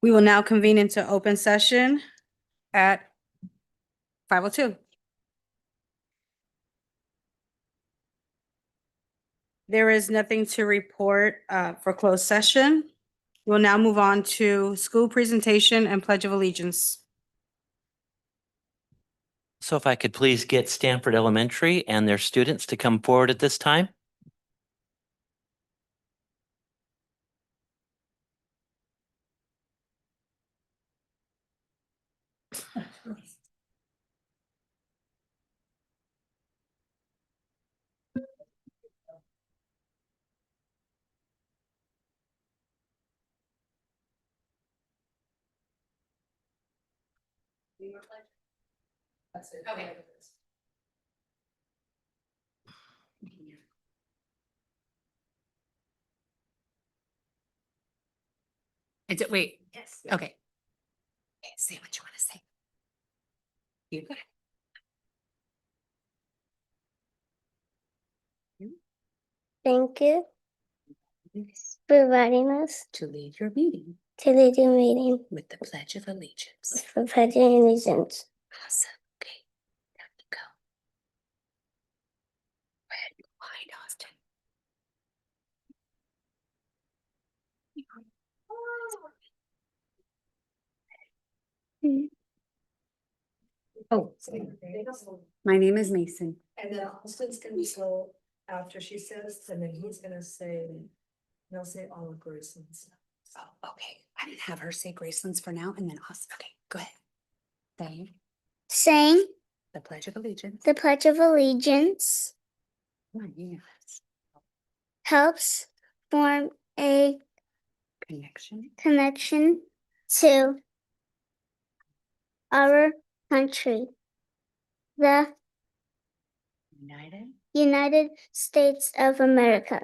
We will now convene into open session at 5:02. There is nothing to report for closed session. We'll now move on to school presentation and Pledge of Allegiance. So if I could please get Stanford Elementary and their students to come forward at this time. Okay. Is it, wait? Yes. Okay. Okay, say what you want to say. You go ahead. Thank you for inviting us To lead your meeting to the meeting with the Pledge of Allegiance. for pledging allegiance. Awesome. Okay. There you go. Go ahead. Behind Austin. Oh, my name is Mason. And then Austin's gonna go after she says, and then he's gonna say, he'll say all of Grayson's. Oh, okay. I didn't have her say Graceland's for now and then us. Okay, go ahead. Say Saying the Pledge of Allegiance. the Pledge of Allegiance Come on, you know, helps form a connection. connection to our country, the United. United States of America.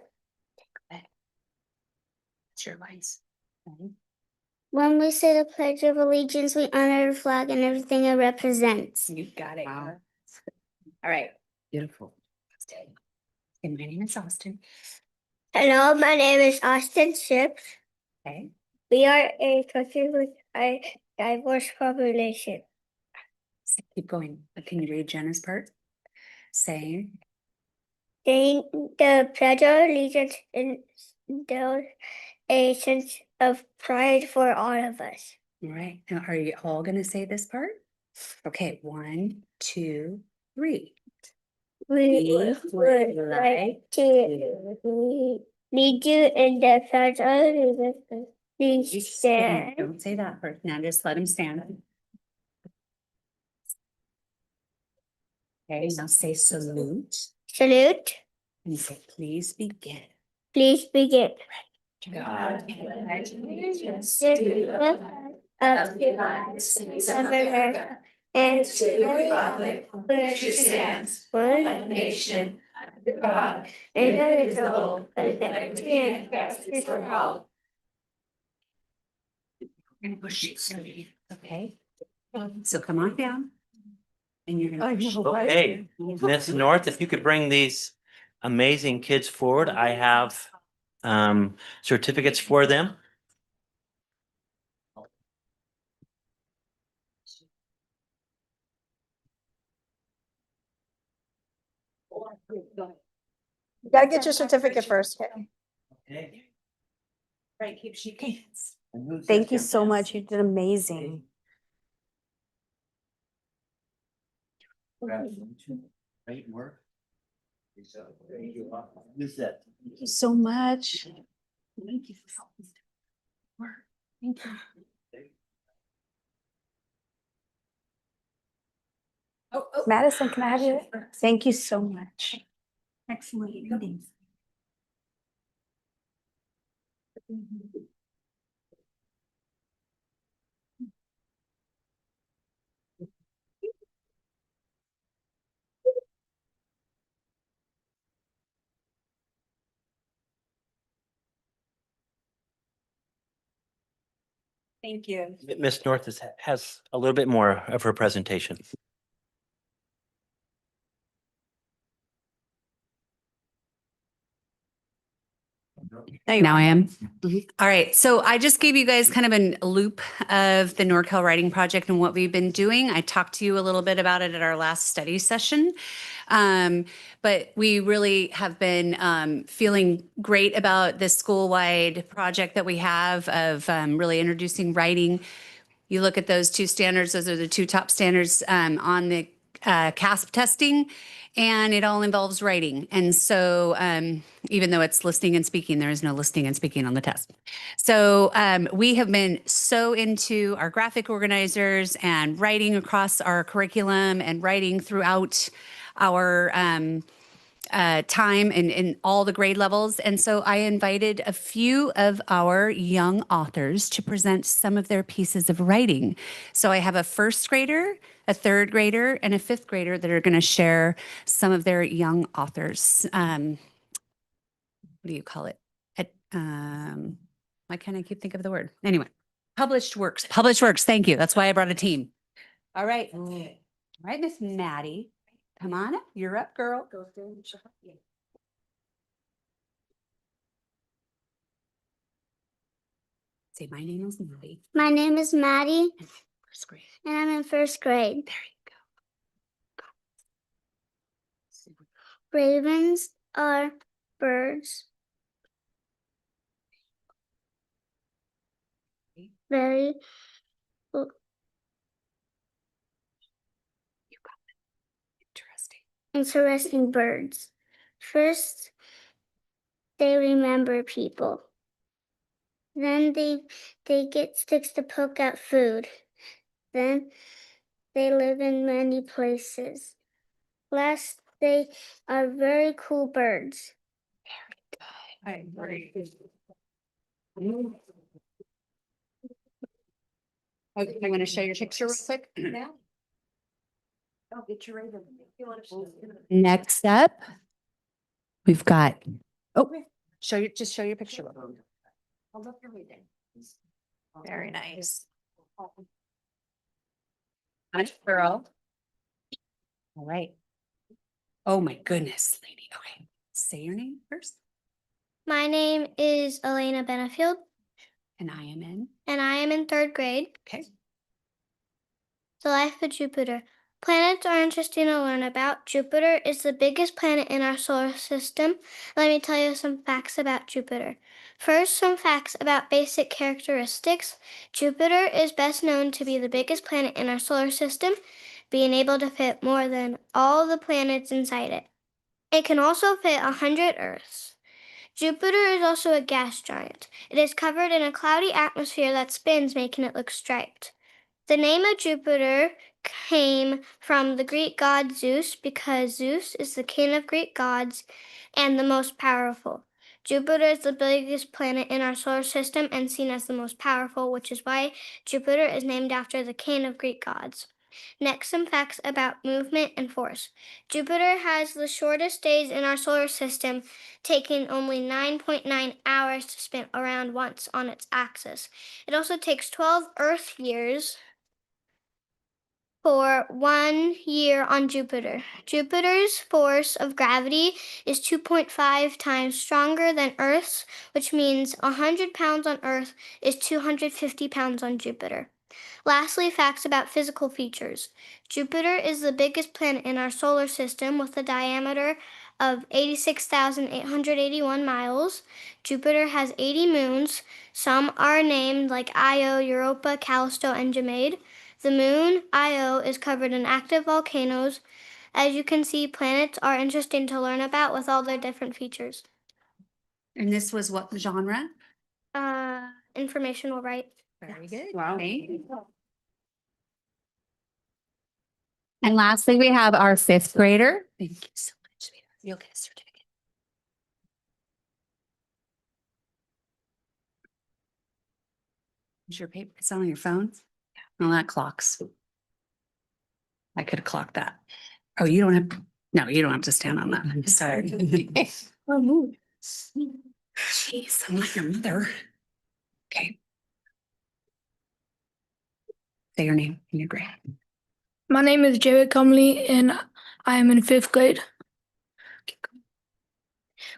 It's your advice. Ready? When we say the Pledge of Allegiance, we honor the flag and everything it represents. You got it. Wow. All right. Beautiful. And my name is Austin. Hello, my name is Austin Shipp. Okay. We are a country with a diverse population. Keep going. But can you read Jenna's part? Saying Saying the Pledge of Allegiance instills a sense of pride for all of us. all right. Now, are you all going to say this part? Okay. 1, 2, 3. We would like to lead you in the Pledge of Allegiance. Please stand. Don't say that part. Now just let him stand. Okay, now say salute Salute. and say, please begin. Please begin. God. Allegiance to the flag of the United States of America and to the republic for which it stands, one nation, under God, indivisible, with liberty and justice for all. Okay, so come on down. And you're gonna. Okay, Miss North, if you could bring these amazing kids forward, I have certificates for them. You gotta get your certificate first. Okay. Right, keep shaking hands. Thank you so much. You did amazing. Great work. Who's that? Thank you so much. Thank you for helping. Work. Thank you. Madison, can I have you? Thank you so much. Excellent meetings. Thank you. Miss North has a little bit more of her presentation. Now I am. Mhm. All right. So I just gave you guys kind of a loop of the NorCal Writing Project and what we've been doing. I talked to you a little bit about it at our last study session. But we really have been feeling great about this school-wide project that we have of really introducing writing. You look at those two standards, those are the two top standards on the CASP testing, and it all involves writing. And so even though it's listening and speaking, there is no listening and speaking on the test. So we have been so into our graphic organizers and writing across our curriculum and writing throughout our time in all the grade levels. And so I invited a few of our young authors to present some of their pieces of writing. So I have a first grader, a third grader, and a fifth grader that are going to share some of their young authors. What do you call it? Why can't I keep think of the word? Anyway, published works. Published works. Thank you. That's why I brought a team. All right. All right, Miss Maddie. Come on up. You're up, girl. Say, my name is Maddie. My name is Maddie, First grade. and I'm in first grade. There you go. Ravens are birds. Very You got it. Interesting. interesting birds. First, they remember people. Then they get sticks to poke at food. Then they live in many places. Last, they are very cool birds. I agree. Okay, I want to show your picture real quick. Oh, get your raven. Next up, we've got, oh, just show your picture. I love your reading. Very nice. Nice girl. All right. Oh my goodness, lady. Okay. Say your name first. My name is Elena Benefield, And I am in. and I am in third grade. Okay. The life of Jupiter. Planets are interesting to learn about. Jupiter is the biggest planet in our solar system. Let me tell you some facts about Jupiter. First, some facts about basic characteristics. Jupiter is best known to be the biggest planet in our solar system, being able to fit more than all the planets inside it. It can also fit 100 Earths. Jupiter is also a gas giant. It is covered in a cloudy atmosphere that spins, making it look striped. The name of Jupiter came from the Greek god Zeus because Zeus is the king of Greek gods and the most powerful. Jupiter is the biggest planet in our solar system and seen as the most powerful, which is why Jupiter is named after the king of Greek gods. Next, some facts about movement and force. Jupiter has the shortest days in our solar system, taking only 9.9 hours to spin around once on its axis. It also takes 12 Earth years for 1 year on Jupiter. Jupiter's force of gravity is 2.5 times stronger than Earth's, which means 100 pounds on Earth is 250 pounds on Jupiter. Lastly, facts about physical features. Jupiter is the biggest planet in our solar system with a diameter of 86,881 miles. Jupiter has 80 moons. Some are named like Io, Europa, Callisto, and Jumade. The moon, Io, is covered in active volcanoes. As you can see, planets are interesting to learn about with all their different features. And this was what genre? Informational, right? Very good. Wow. Thank you. And lastly, we have our fifth grader. Thank you so much, sweetheart. You'll get a certificate. Is your paper, it's on your phone? Well, that clocks. I could have clocked that. Oh, you don't have, no, you don't have to stand on that. I'm sorry. Oh, move. Jeez, I'm like your mother. Okay. Say your name and your grade. My name is Jared Comley and I am in fifth grade.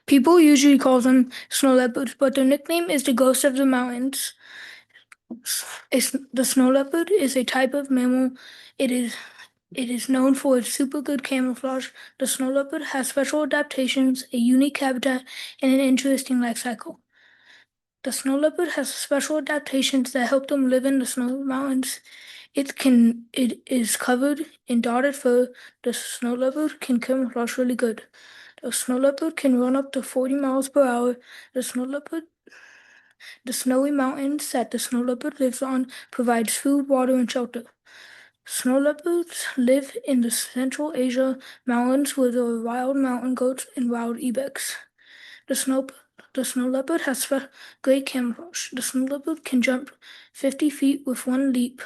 People usually call them snow leopards, but their nickname is the ghost of the mountains. The snow leopard is a type of mammal. It is known for its super good camouflage. The snow leopard has special adaptations, a unique habitat, and an interesting life cycle. The snow leopard has special adaptations that help them live in the snow mountains. It is covered in dotted fur. The snow leopard can camouflage really good. The snow leopard can run up to 40 miles per hour. The snowy mountains that the snow leopard lives on provides food, water, and shelter. Snow leopards live in the Central Asia mountains where there are wild mountain goats and wild ibex. The snow leopard has great camouflage. The snow leopard can jump 50 feet with one leap.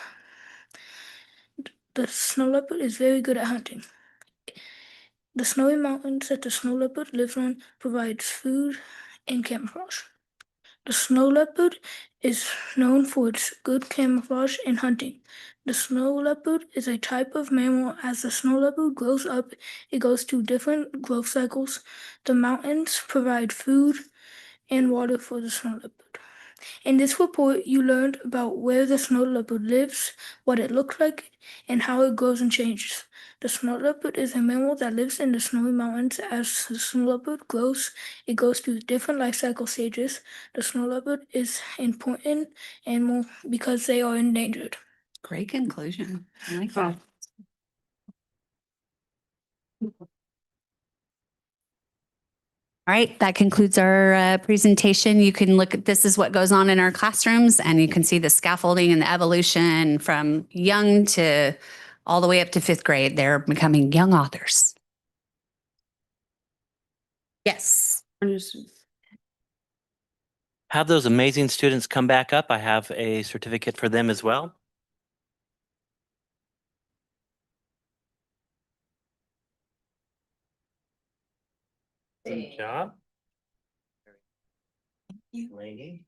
The snow leopard is very good at hunting. The snowy mountains that the snow leopard lives on provides food and camouflage. The snow leopard is known for its good camouflage and hunting. The snow leopard is a type of mammal. As the snow leopard grows up, it goes through different growth cycles. The mountains provide food and water for the snow leopard. In this report, you learned about where the snow leopard lives, what it looks like, and how it grows and changes. The snow leopard is a mammal that lives in the snowy mountains. As the snow leopard grows, it goes through different life cycle stages. The snow leopard is an important animal because they are endangered. Great conclusion. I like that. All right, that concludes our presentation. You can look at this is what goes on in our classrooms, and you can see the scaffolding and the evolution from young to all the way up to fifth grade. They're becoming young authors. Yes. Have those amazing students come back up. I have a certificate for them as well. Good job. Lady.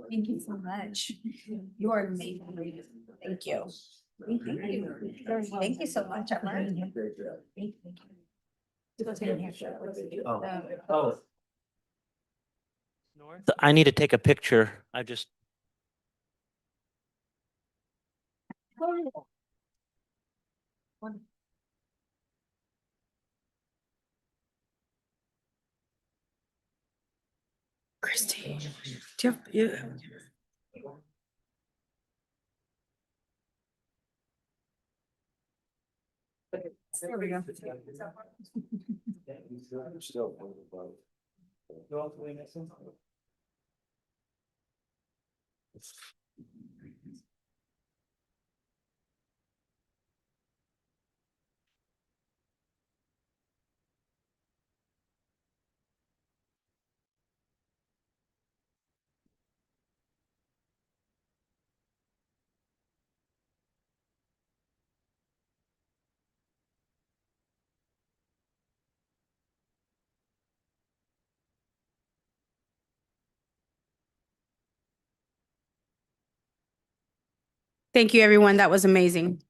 Thank you so much. You are amazing. Thank you. Thank you. Thank you so much. I learned. Thank you. Oh. I need to take a picture. I just. Christy, do you have, There we go. Thank you, everyone. That was amazing.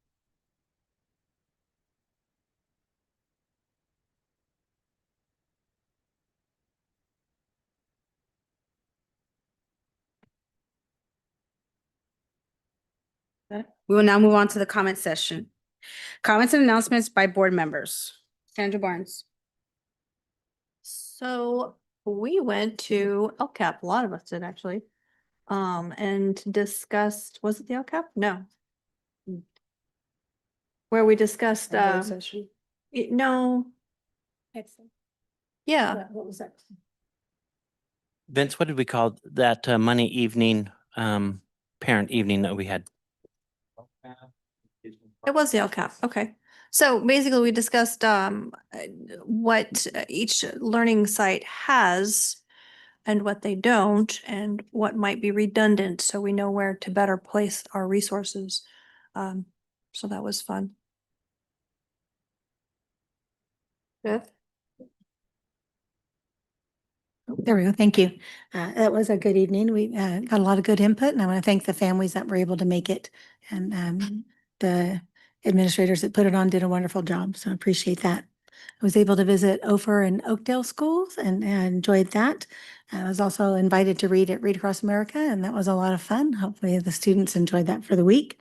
We will now move on to the comment session. Comments and announcements by board members. Sandra Barnes. So we went to LCAP, a lot of us did actually, and discussed, was it the LCAP? No. Where we discussed, no, yeah, What was that? Vince, what did we call that money evening, parent evening that we had? it was the LCAP. Okay. So basically we discussed, what each learning site has and what they don't and what might be redundant. So we know where to better place our resources. So that was fun. Beth? There we go. Thank you. That was a good evening. We got a lot of good input, and I want to thank the families that were able to make it. And the administrators that put it on did a wonderful job, so I appreciate that. I was able to visit Ophir and Oakdale schools and enjoyed that. I was also invited to read at Read Across America, and that was a lot of fun. Hopefully the students enjoyed that for the week.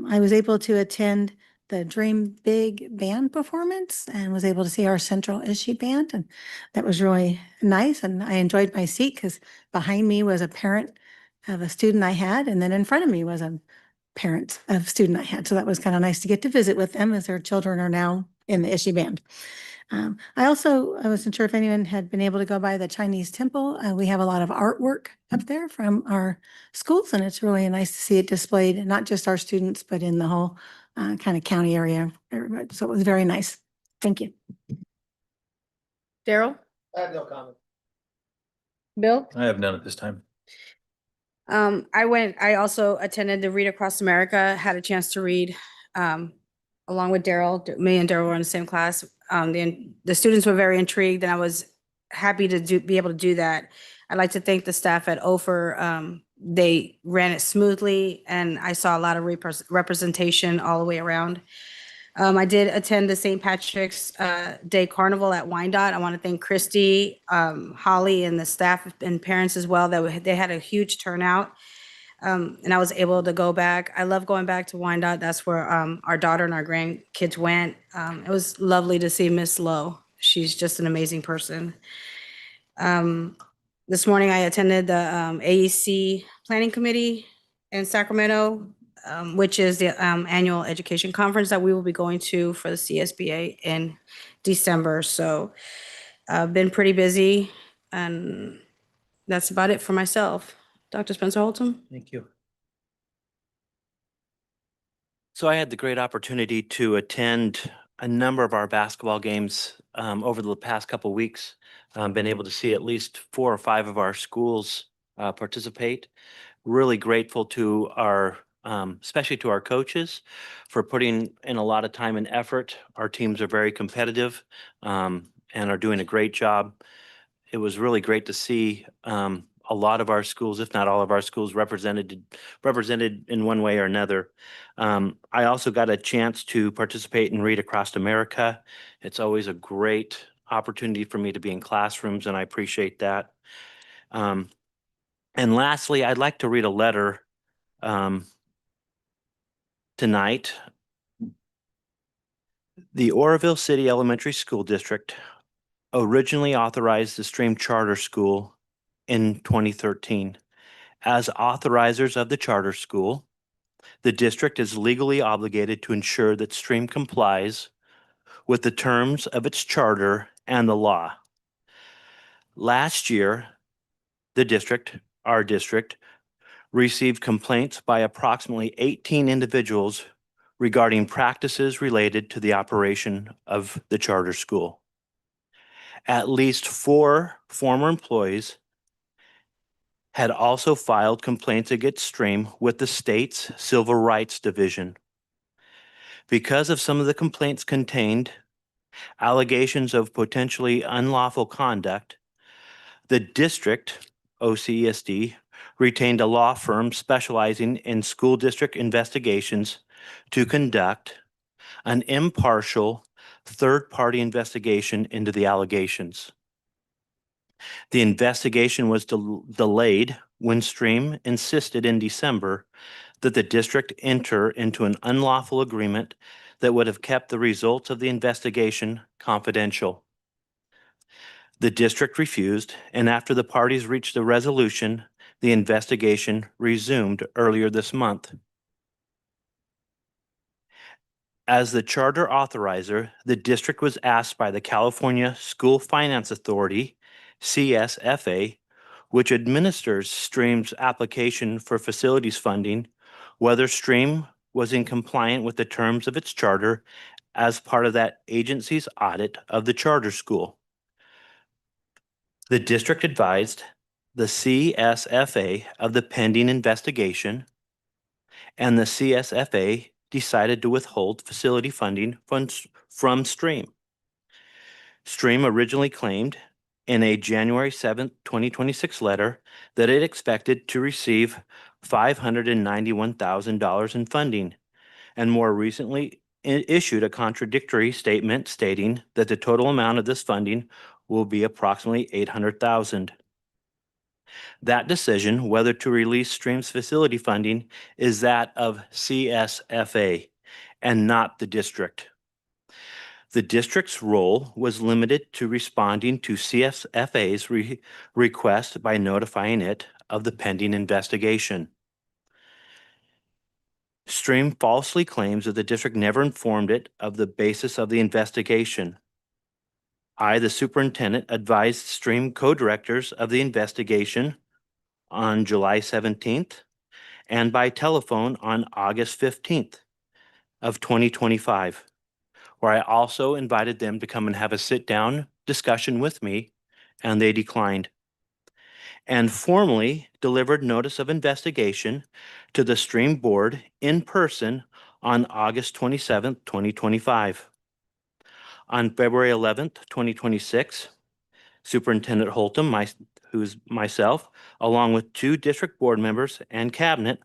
I was able to attend the Dream Big band performance and was able to see our Central Issue band, and that was really nice. And I enjoyed my seat because behind me was a parent of a student I had, and then in front of me was a parent of a student I had. So that was kind of nice to get to visit with them as their children are now in the Issue band. I wasn't sure if anyone had been able to go by the Chinese temple. We have a lot of artwork up there from our schools, and it's really nice to see it displayed, not just our students, but in the whole kind of county area. Everybody. So it was very nice. Thank you. Daryl? I have no comment. Bill? I have none at this time. I also attended the Read Across America, had a chance to read, along with Daryl. Me and Daryl were in the same class. The students were very intrigued, and I was happy to be able to do that. I'd like to thank the staff at Ophir. They ran it smoothly, and I saw a lot of representation all the way around. I did attend the St. Patrick's Day Carnival at Wyandotte. I want to thank Christy, Holly, and the staff and parents as well. They had a huge turnout, and I was able to go back. I love going back to Wyandotte. That's where our daughter and our grandkids went. It was lovely to see Miss Lowe. She's just an amazing person. This morning I attended the AEC Planning Committee in Sacramento, which is the annual education conference that we will be going to for the CSBA in December. So I've been pretty busy, and that's about it for myself. Dr. Spencer Holtom? Thank you. So I had the great opportunity to attend a number of our basketball games over the past couple weeks. Been able to see at least 4 or 5 of our schools participate. Really grateful to our, especially to our coaches for putting in a lot of time and effort. Our teams are very competitive and are doing a great job. It was really great to see a lot of our schools, if not all of our schools, represented in one way or another. I also got a chance to participate in Read Across America. It's always a great opportunity for me to be in classrooms, and I appreciate that. And lastly, I'd like to read a letter tonight. The Oroville City Elementary School District originally authorized the Stream Charter School in 2013. As authorizers of the charter school, the district is legally obligated to ensure that Stream complies with the terms of its charter and the law. Last year, our district, received complaints by approximately 18 individuals regarding practices related to the operation of the charter school. At least 4 former employees had also filed complaints against Stream with the state's Civil Rights Division. Because of some of the complaints contained allegations of potentially unlawful conduct, the district, OCESD, retained a law firm specializing in school district investigations to conduct an impartial third-party investigation into the allegations. The investigation was delayed when Stream insisted in December that the district enter into an unlawful agreement that would have kept the results of the investigation confidential. The district refused, and after the parties reached a resolution, the investigation resumed earlier this month. As the charter authorizer, the district was asked by the California School Finance Authority, CSFA, which administers Stream's application for facilities funding, whether Stream was in compliance with the terms of its charter as part of that agency's audit of the charter school. The district advised the CSFA of the pending investigation, and the CSFA decided to withhold facility funding from Stream. Stream originally claimed in a January 7th, 2026 letter that it expected to receive $591,000 in funding and more recently issued a contradictory statement stating that the total amount of this funding will be approximately $800,000. That decision, whether to release Stream's facility funding, is that of CSFA and not the district. The district's role was limited to responding to CSFA's request by notifying it of the pending investigation. Stream falsely claims that the district never informed it of the basis of the investigation. I, the superintendent, advised Stream co-directors of the investigation on July 17th and by telephone on August 15th of 2025, where I also invited them to come and have a sit-down discussion with me, and they declined, and formally delivered notice of investigation to the Stream Board in person on August 27th, 2025. On February 11th, 2026, Superintendent Holtum, who's myself, along with 2 district board members and cabinet,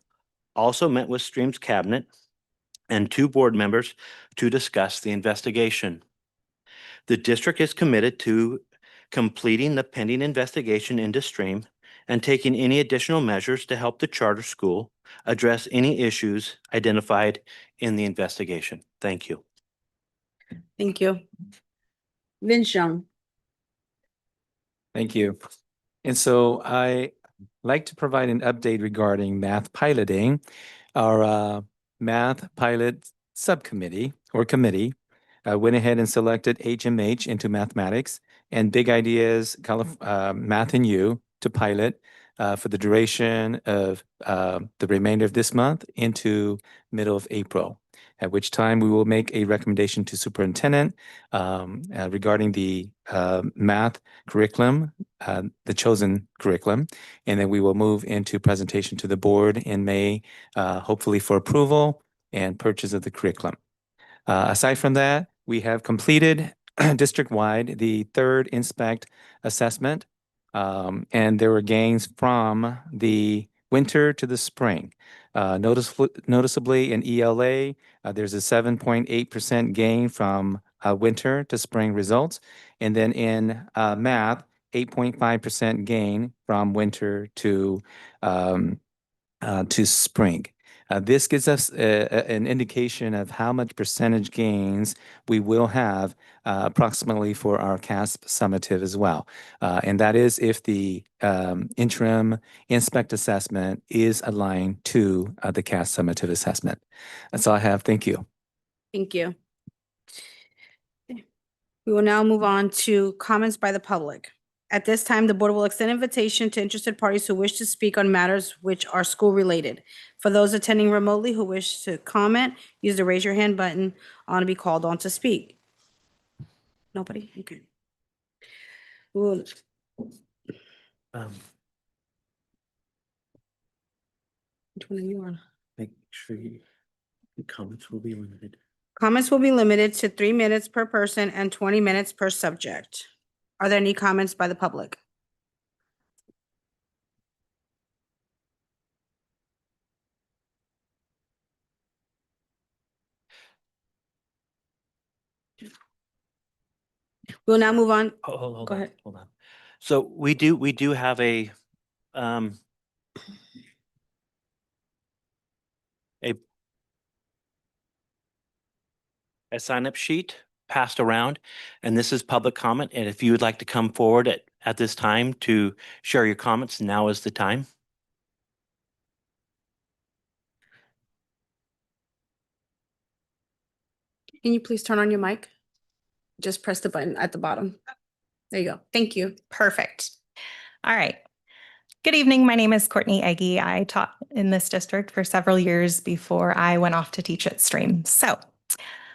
also met with Stream's cabinet and 2 board members to discuss the investigation. The district is committed to completing the pending investigation into Stream and taking any additional measures to help the charter school address any issues identified in the investigation. Thank you. Thank you. Vince Young. Thank you. And so I like to provide an update regarding math piloting. Our math pilot subcommittee or committee went ahead and selected HMH into mathematics and Big Ideas Math and You to pilot for the duration of the remainder of this month into middle of April, at which time we will make a recommendation to superintendent regarding the math curriculum, the chosen curriculum, and then we will move into presentation to the board in May, hopefully for approval and purchase of the curriculum. Aside from that, we have completed district-wide the 3rd inspect assessment, and there were gains from the winter to the spring. Noticeably in ELA, there's a 7.8% gain from winter to spring results. And then in math, 8.5% gain from winter to spring. This gives us an indication of how much percentage gains we will have approximately for our CASP summative as well. And that is if the interim inspect assessment is aligned to the CASP summative assessment. That's all I have. Thank you. Thank you. We will now move on to comments by the public. At this time, the board will extend invitation to interested parties who wish to speak on matters which are school-related. For those attending remotely who wish to comment, use the raise your hand button to be called on to speak. Nobody? Okay. We'll- Which one are you on? Make sure the comments will be limited. Comments will be limited to 3 minutes per person and 20 minutes per subject. Are there any comments by the public? We'll now move on. Hold Go on, ahead. hold on. So we do have a sign-up sheet passed around, and this is public comment. And if you would like to come forward at this time to share your comments, now is the time. Can you please turn on your mic? Just press the button at the bottom. There you go. Thank you. Perfect. All right. Good evening. My name is Courtney Eggy. I taught in this district for several years before I went off to teach at Stream. So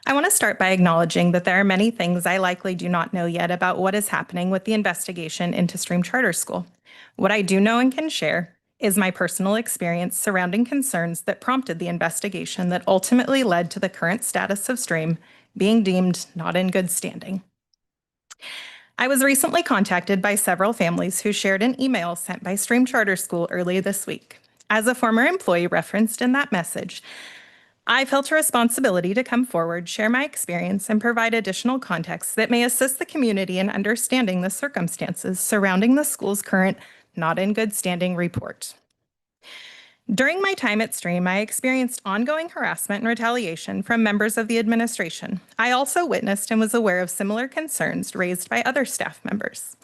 I want to start by acknowledging that there are many things I likely do not know yet about what is happening with the investigation into Stream Charter School. What I do know and can share is my personal experience surrounding concerns that prompted the investigation that ultimately led to the current status of Stream being deemed not in good standing. I was recently contacted by several families who shared an email sent by Stream Charter School early this week. As a former employee referenced in that message, I felt a responsibility to come forward, share my experience, and provide additional context that may assist the community in understanding the circumstances surrounding the school's current not in good standing report. During my time at Stream, I experienced ongoing harassment and retaliation from members of the administration. I also witnessed and was aware of similar concerns raised by other staff members.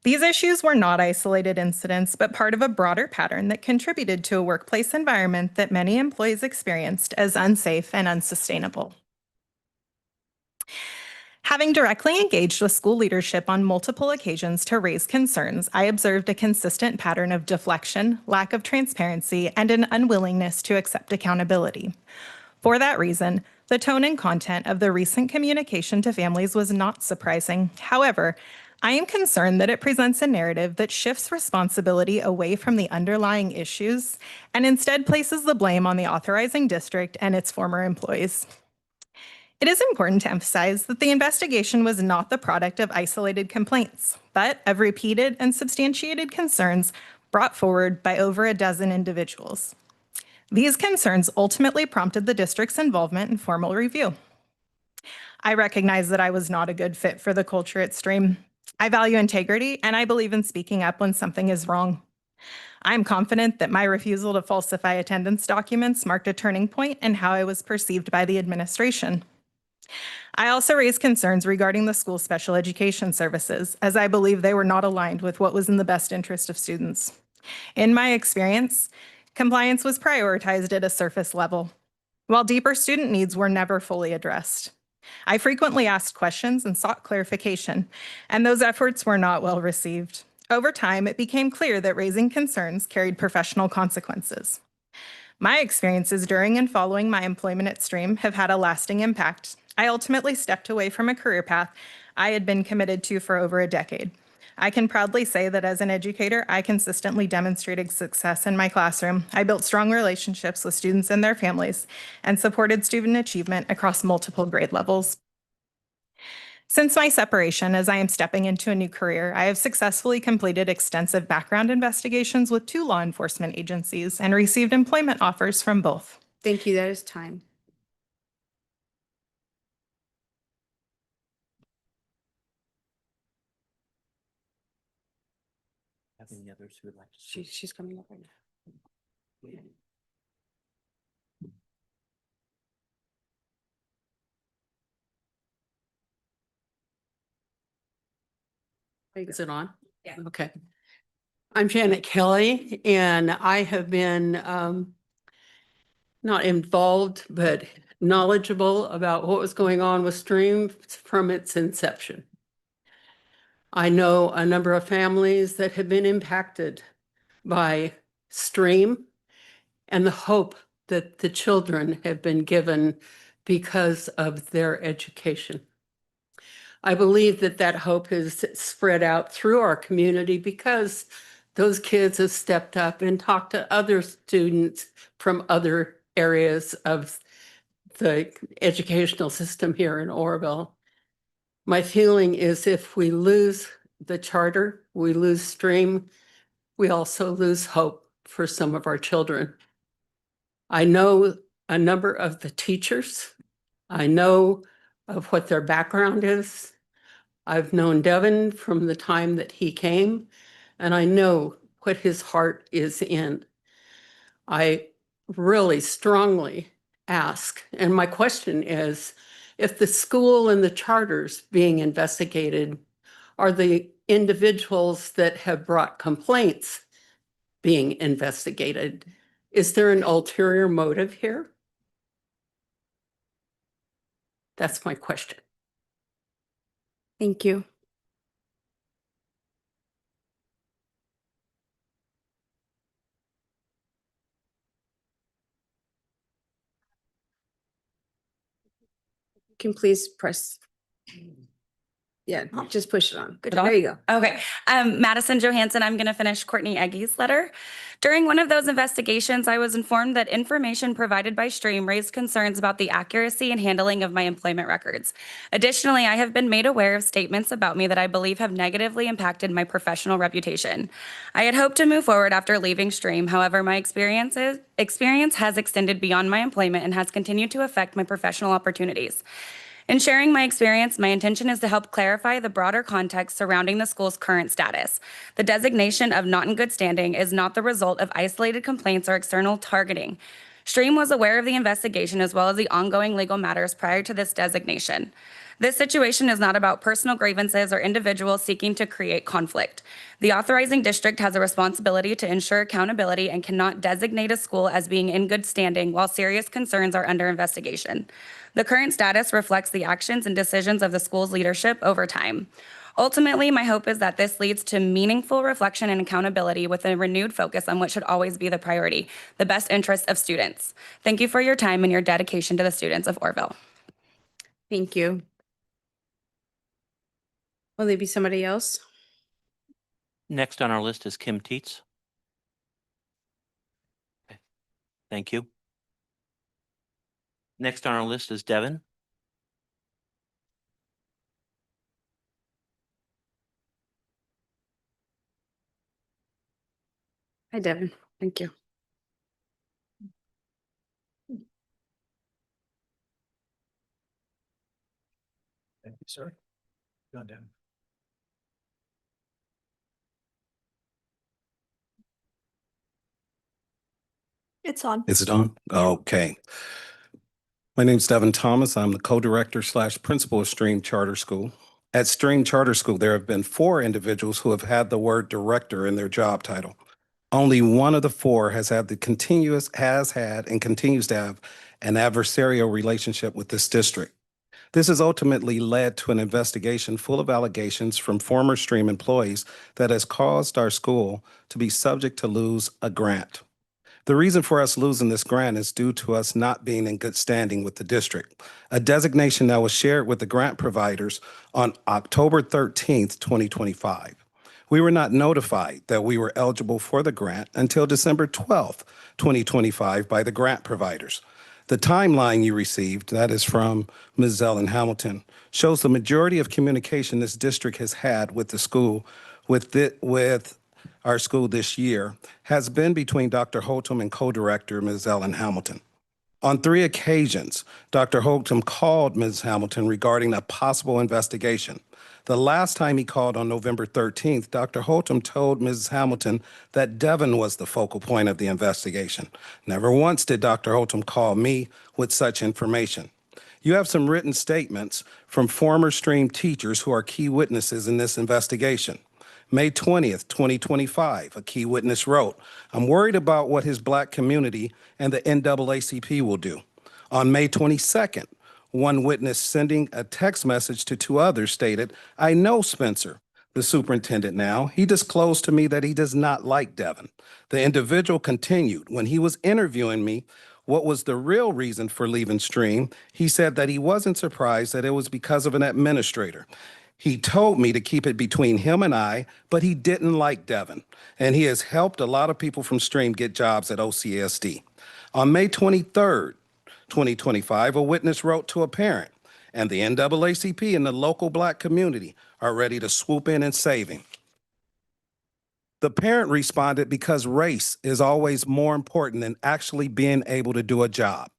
These issues were not isolated incidents, but part of a broader pattern that contributed to a workplace environment that many employees experienced as unsafe and unsustainable. Having directly engaged with school leadership on multiple occasions to raise concerns, I observed a consistent pattern of deflection, lack of transparency, and an unwillingness to accept accountability. For that reason, the tone and content of the recent communication to families was not surprising. However, I am concerned that it presents a narrative that shifts responsibility away from the underlying issues and instead places the blame on the authorizing district and its former employees. It is important to emphasize that the investigation was not the product of isolated complaints, but of repeated and substantiated concerns brought forward by over a dozen individuals. These concerns ultimately prompted the district's involvement in formal review. I recognize that I was not a good fit for the culture at Stream. I value integrity, and I believe in speaking up when something is wrong. I'm confident that my refusal to falsify attendance documents marked a turning point in how I was perceived by the administration. I also raised concerns regarding the school's special education services, as I believe they were not aligned with what was in the best interest of students. In my experience, compliance was prioritized at a surface level, while deeper student needs were never fully addressed. I frequently asked questions and sought clarification, and those efforts were not well received. Over time, it became clear that raising concerns carried professional consequences. My experiences during and following my employment at Stream have had a lasting impact. I ultimately stepped away from a career path I had been committed to for over a decade. I can proudly say that as an educator, I consistently demonstrated success in my classroom. I built strong relationships with students and their families and supported student achievement across multiple grade levels. Since my separation, as I am stepping into a new career, I have successfully completed extensive background investigations with 2 law enforcement agencies and received employment offers from both. Thank you. That is time. Have any others who would like to speak? She's coming up right now. Is it on? Yeah. Okay. I'm Janet Kelly, and I have been not involved, but knowledgeable about what was going on with Stream from its inception. I know a number of families that have been impacted by Stream and the hope that the children have been given because of their education. I believe that that hope has spread out through our community because those kids have stepped up and talked to other students from other areas of the educational system here in Oroville. My feeling is if we lose the charter, we lose Stream, we also lose hope for some of our children. I know a number of the teachers. I know of what their background is. I've known Devin from the time that he came, and I know what his heart is in. I really strongly ask, and my question is, if the school and the charters being investigated are the individuals that have brought complaints being investigated, is there an ulterior motive here? That's my question. Thank you. Can please press. Yeah, just push it on. Good There job. you go. Okay. Madison Johansson, I'm going to finish Courtney Eggy's letter. During one of those investigations, I was informed that information provided by Stream raised concerns about the accuracy and handling of my employment records. Additionally, I have been made aware of statements about me that I believe have negatively impacted my professional reputation. I had hoped to move forward after leaving Stream. However, my experience has extended beyond my employment and has continued to affect my professional opportunities. In sharing my experience, my intention is to help clarify the broader context surrounding the school's current status. The designation of not in good standing is not the result of isolated complaints or external targeting. Stream was aware of the investigation as well as the ongoing legal matters prior to this designation. This situation is not about personal grievances or individuals seeking to create conflict. The authorizing district has a responsibility to ensure accountability and cannot designate a school as being in good standing while serious concerns are under investigation. The current status reflects the actions and decisions of the school's leadership over time. Ultimately, my hope is that this leads to meaningful reflection and accountability with a renewed focus on what should always be the priority, the best interest of students. Thank you for your time and your dedication to the students of Orville. Thank you. Will there be somebody else? Next on our list is Kim Teets. Okay. Thank you. Next on our list is Devin. Hi, Devin. Thank you. Thank you, sir. Go on, Devin. It's on. Is it on? Okay. My name's Devin Thomas. I'm the co-director / principal of Stream Charter School. At Stream Charter School, there have been 4 individuals who have had the word director in their job title. Only one of the 4 has had and continues to have an adversarial relationship with this district. This has ultimately led to an investigation full of allegations from former Stream employees that has caused our school to be subject to lose a grant. The reason for us losing this grant is due to us not being in good standing with the district, a designation that was shared with the grant providers on October 13th, 2025. We were not notified that we were eligible for the grant until December 12th, 2025 by the grant providers. The timeline you received, that is from Ms. Ellen Hamilton, shows the majority of communication this district has had with the school, with our school this year, has been between Dr. Holtum and co-director Ms. Ellen Hamilton. On 3 occasions, Dr. Holtum called Ms. Hamilton regarding a possible investigation. The last time he called on November 13th, Dr. Holtum told Ms. Hamilton that Devin was the focal point of the investigation. Never once did Dr. Holtum call me with such information. You have some written statements from former Stream teachers who are key witnesses in this investigation. May 20th, 2025, a key witness wrote, "I'm worried about what his Black community and the NAACP will do." On May 22nd, one witness sending a text message to 2 others stated, "I know Spencer, the superintendent now. He disclosed to me that he does not like Devin." The individual continued, "When he was interviewing me, what was the real reason for leaving Stream? He said that he wasn't surprised that it was because of an administrator. He told me to keep it between him and I, but he didn't like Devin, and he has helped a lot of people from Stream get jobs at OCSD." On May 23rd, 2025, a witness wrote to a parent, "And the NAACP and the local Black community are ready to swoop in and save him." The parent responded, "Because race is always more important than actually being able to do a job."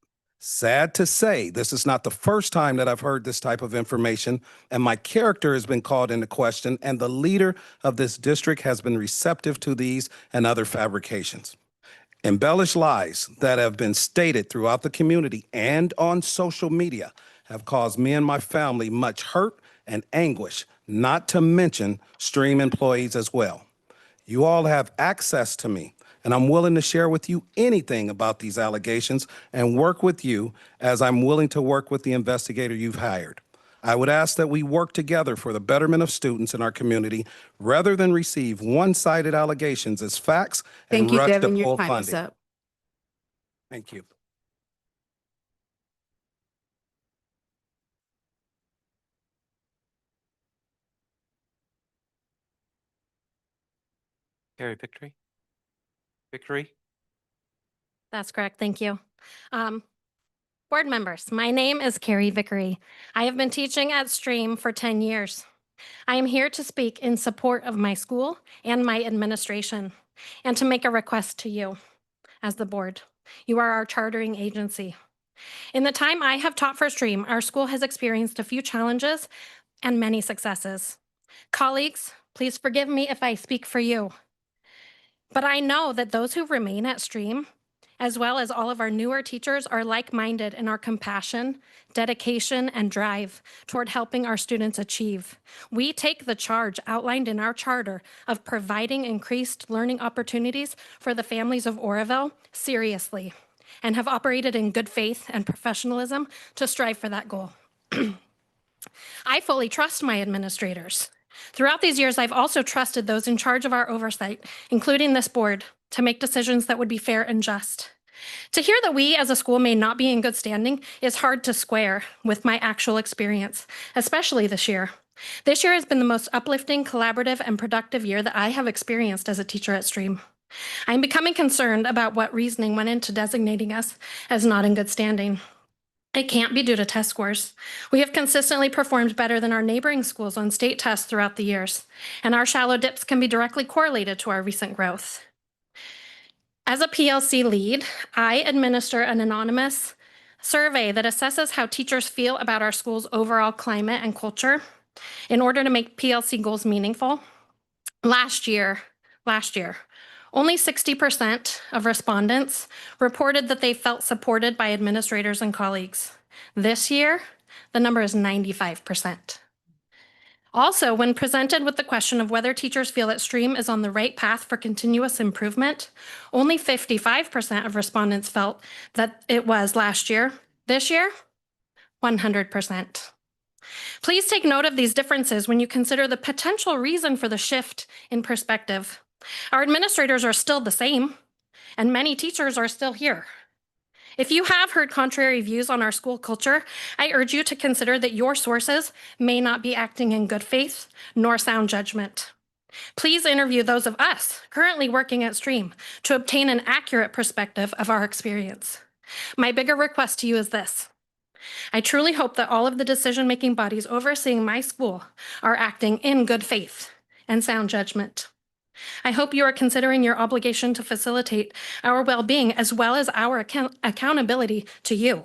Sad to say, this is not the first time that I've heard this type of information, and my character has been called into question, and the leader of this district has been receptive to these and other fabrications. Embellished lies that have been stated throughout the community and on social media have caused me and my family much hurt and anguish, not to mention Stream employees as well. You all have access to me, and I'm willing to share with you anything about these allegations and work with you as I'm willing to work with the investigator you've hired. I would ask that we work together for the betterment of students in our community rather than receive one-sided allegations as facts and Thank you, rush to Devin. Your pull time is funding. up. Thank you. Carrie Victory? Victory? That's correct. Thank you. Board members, my name is Carrie Vickery. I have been teaching at Stream for 10 years. I am here to speak in support of my school and my administration and to make a request to you as the board. You are our chartering agency. In the time I have taught for Stream, our school has experienced a few challenges and many successes. Colleagues, please forgive me if I speak for you, but I know that those who remain at Stream, as well as all of our newer teachers, are like-minded in our compassion, dedication, and drive toward helping our students achieve. We take the charge outlined in our charter of providing increased learning opportunities for the families of Oroville seriously and have operated in good faith and professionalism to strive for that goal. I fully trust my administrators. Throughout these years, I've also trusted those in charge of our oversight, including this board, to make decisions that would be fair and just. To hear that we as a school may not be in good standing is hard to square with my actual experience, especially this year. This year has been the most uplifting, collaborative, and productive year that I have experienced as a teacher at Stream. I'm becoming concerned about what reasoning went into designating us as not in good standing. It can't be due to test scores. We have consistently performed better than our neighboring schools on state tests throughout the years, and our shallow dips can be directly correlated to our recent growth. As a PLC lead, I administer an anonymous survey that assesses how teachers feel about our school's overall climate and culture in order to make PLC goals meaningful. Last year, only 60% of respondents reported that they felt supported by administrators and colleagues. This year, the number is 95%. Also, when presented with the question of whether teachers feel that Stream is on the right path for continuous improvement, only 55% of respondents felt that it was last year. This year, 100%. Please take note of these differences when you consider the potential reason for the shift in perspective. Our administrators are still the same, and many teachers are still here. If you have heard contrary views on our school culture, I urge you to consider that your sources may not be acting in good faith nor sound judgment. Please interview those of us currently working at Stream to obtain an accurate perspective of our experience. My bigger request to you is this. I truly hope that all of the decision-making bodies overseeing my school are acting in good faith and sound judgment. I hope you are considering your obligation to facilitate our well-being as well as our accountability to you.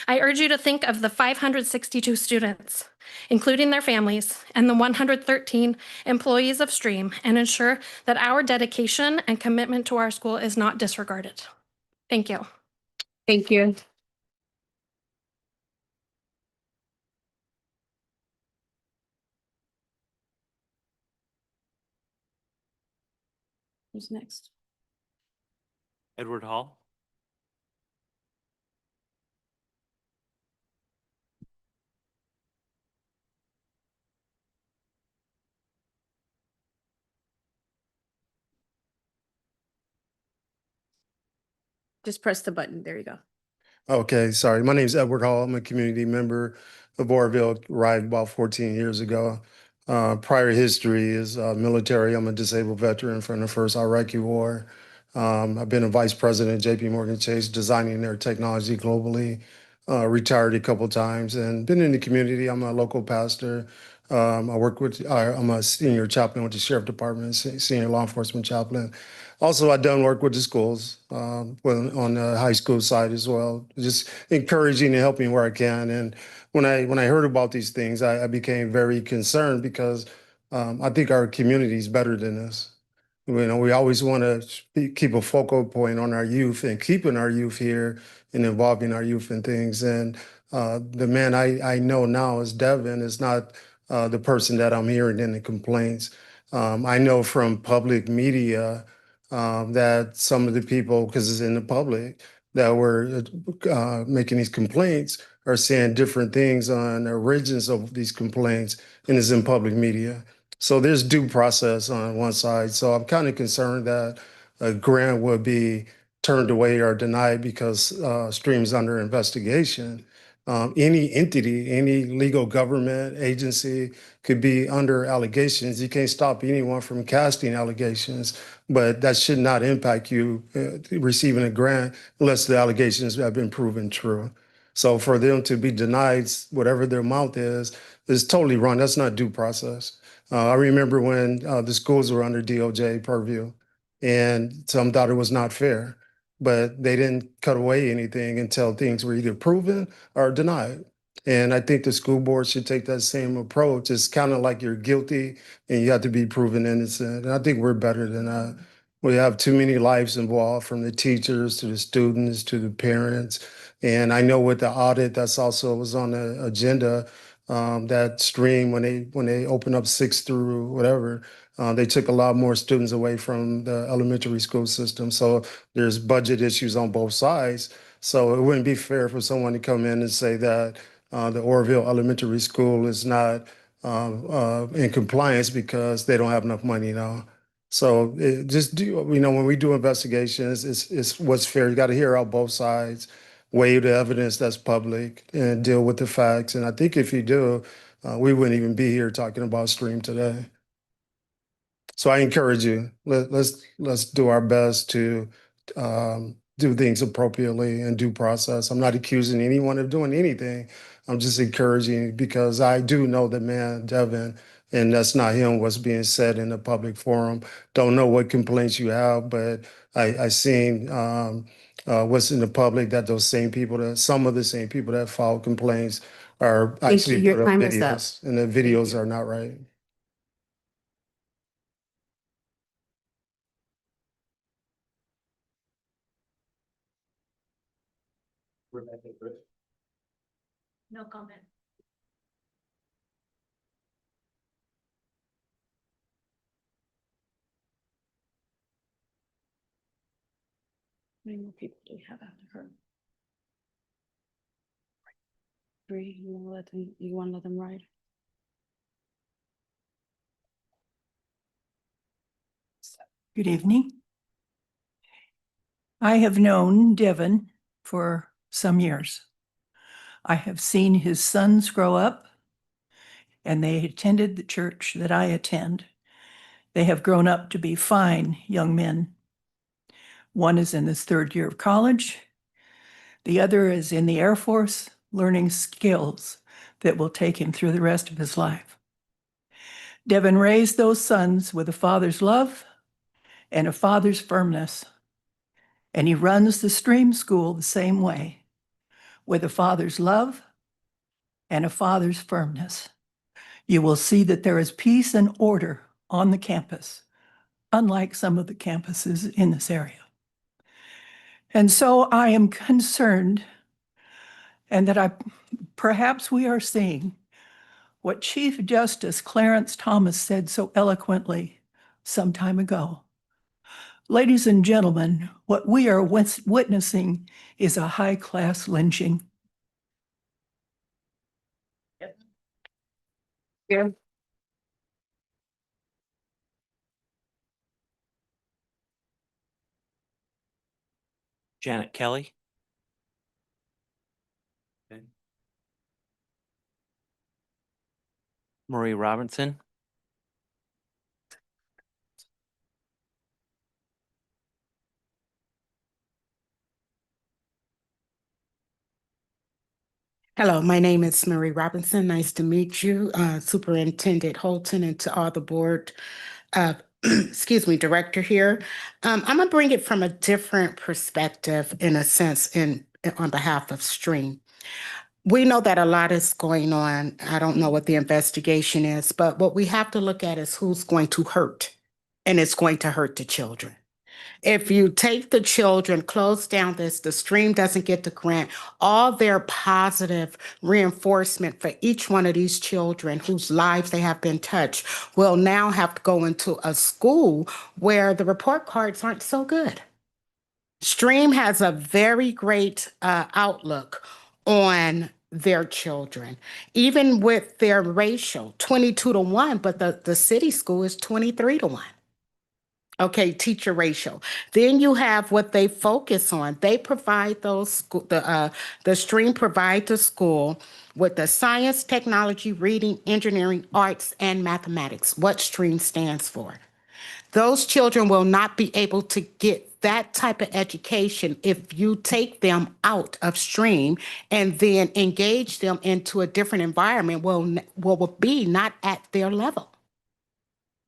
I urge you to think of the 562 students, including their families, and the 113 employees of Stream, and ensure that our dedication and commitment to our school is not disregarded. Thank you. Thank you. Who's next? Edward Hall? Just press the button. There you go. Okay, sorry. My name is Edward Hall. I'm a community member of Oroville, arrived about 14 years ago. Prior history is military. I'm a disabled veteran from the first Iraqi war. I've been a vice president at JP Morgan Chase, designing their technology globally. Retired a couple times and been in the community. I'm a local pastor. I'm a senior chaplain with the sheriff department, senior law enforcement chaplain. Also, I've done work with the schools on the high school side as well, just encouraging and helping where I can. And when I heard about these things, I became very concerned because I think our community is better than this. You know, we always want to keep a focal point on our youth and keeping our youth here and involving our youth in things. And the man I know now is Devin is not the person that I'm hearing in the complaints. I know from public media that some of the people, because it's in the public, that were making these complaints are saying different things on the origins of these complaints, and it's in public media. So there's due process on one side. So I'm kind of concerned that a grant would be turned away or denied because Stream's under investigation. Any entity, any legal government agency could be under allegations. You can't stop anyone from casting allegations, but that should not impact you receiving a grant unless the allegations have been proven true. So for them to be denied whatever their amount is totally wrong. That's not due process. I remember when the schools were under DOJ purview, and some thought it was not fair, but they didn't cut away anything until things were either proven or denied. And I think the school board should take that same approach. It's kind of like you're guilty and you have to be proven innocent. And I think we're better than that. We have too many lives involved, from the teachers to the students to the parents. And I know with the audit, that's also was on the agenda. That stream, when they open up 6 through whatever, they took a lot more students away from the elementary school system. So there's budget issues on both sides. So it wouldn't be fair for someone to come in and say that the Oroville Elementary School is not in compliance because they don't have enough money now. So just do, when we do investigations, it's what's fair. You got to hear out both sides, weigh the evidence that's public, and deal with the facts. And I think if you do, we wouldn't even be here talking about Stream today. So I encourage you, let's do our best to do things appropriately and due process. I'm not accusing anyone of doing anything. I'm just encouraging, because I do know the man, Devin, and that's not him, what's being said in the public forum. Don't know what complaints you have, but I seen what's in the public, that some of the same people that filed complaints are actually Your put up time is up. videos, and the videos are not right. No comment. How many more people do we have after her? 3, you want to let them ride? Good evening. I have known Devin for some years. I have seen his sons grow up, and they attended the church that I attend. They have grown up to be fine young men. One is in his 3rd year of college. The other is in the Air Force, learning skills that will take him through the rest of his life. Devin raised those sons with a father's love and a father's firmness. And he runs the Stream School the same way, with a father's love and a father's firmness. You will see that there is peace and order on the campus, unlike some of the campuses in this area. And so I am concerned, and that perhaps we are seeing what Chief Justice Clarence Thomas said so eloquently some time ago. Ladies and gentlemen, what we are witnessing is a high-class lynching. Yeah. Janet Kelly. Marie Robinson. Hello, my name is Marie Robinson. Nice to meet you, Superintendent Holton, and to all the board, excuse me, director here. I'm gonna bring it from a different perspective, in a sense, on behalf of Stream. We know that a lot is going on. I don't know what the investigation is, but what we have to look at is who's going to hurt, and it's going to hurt the children. If you take the children, close down the Stream doesn't get the grant, all their positive reinforcement for each one of these children whose lives they have been touched will now have to go into a school where the report cards aren't so good. Stream has a very great outlook on their children, even with their ratio, 22-1, but the city school is 23-1. Okay, teacher ratio. Then you have what they focus on. They provide the stream provide the school with the science, technology, reading, engineering, arts, and mathematics. What stream stands for. Those children will not be able to get that type of education if you take them out of stream and then engage them into a different environment will be not at their level,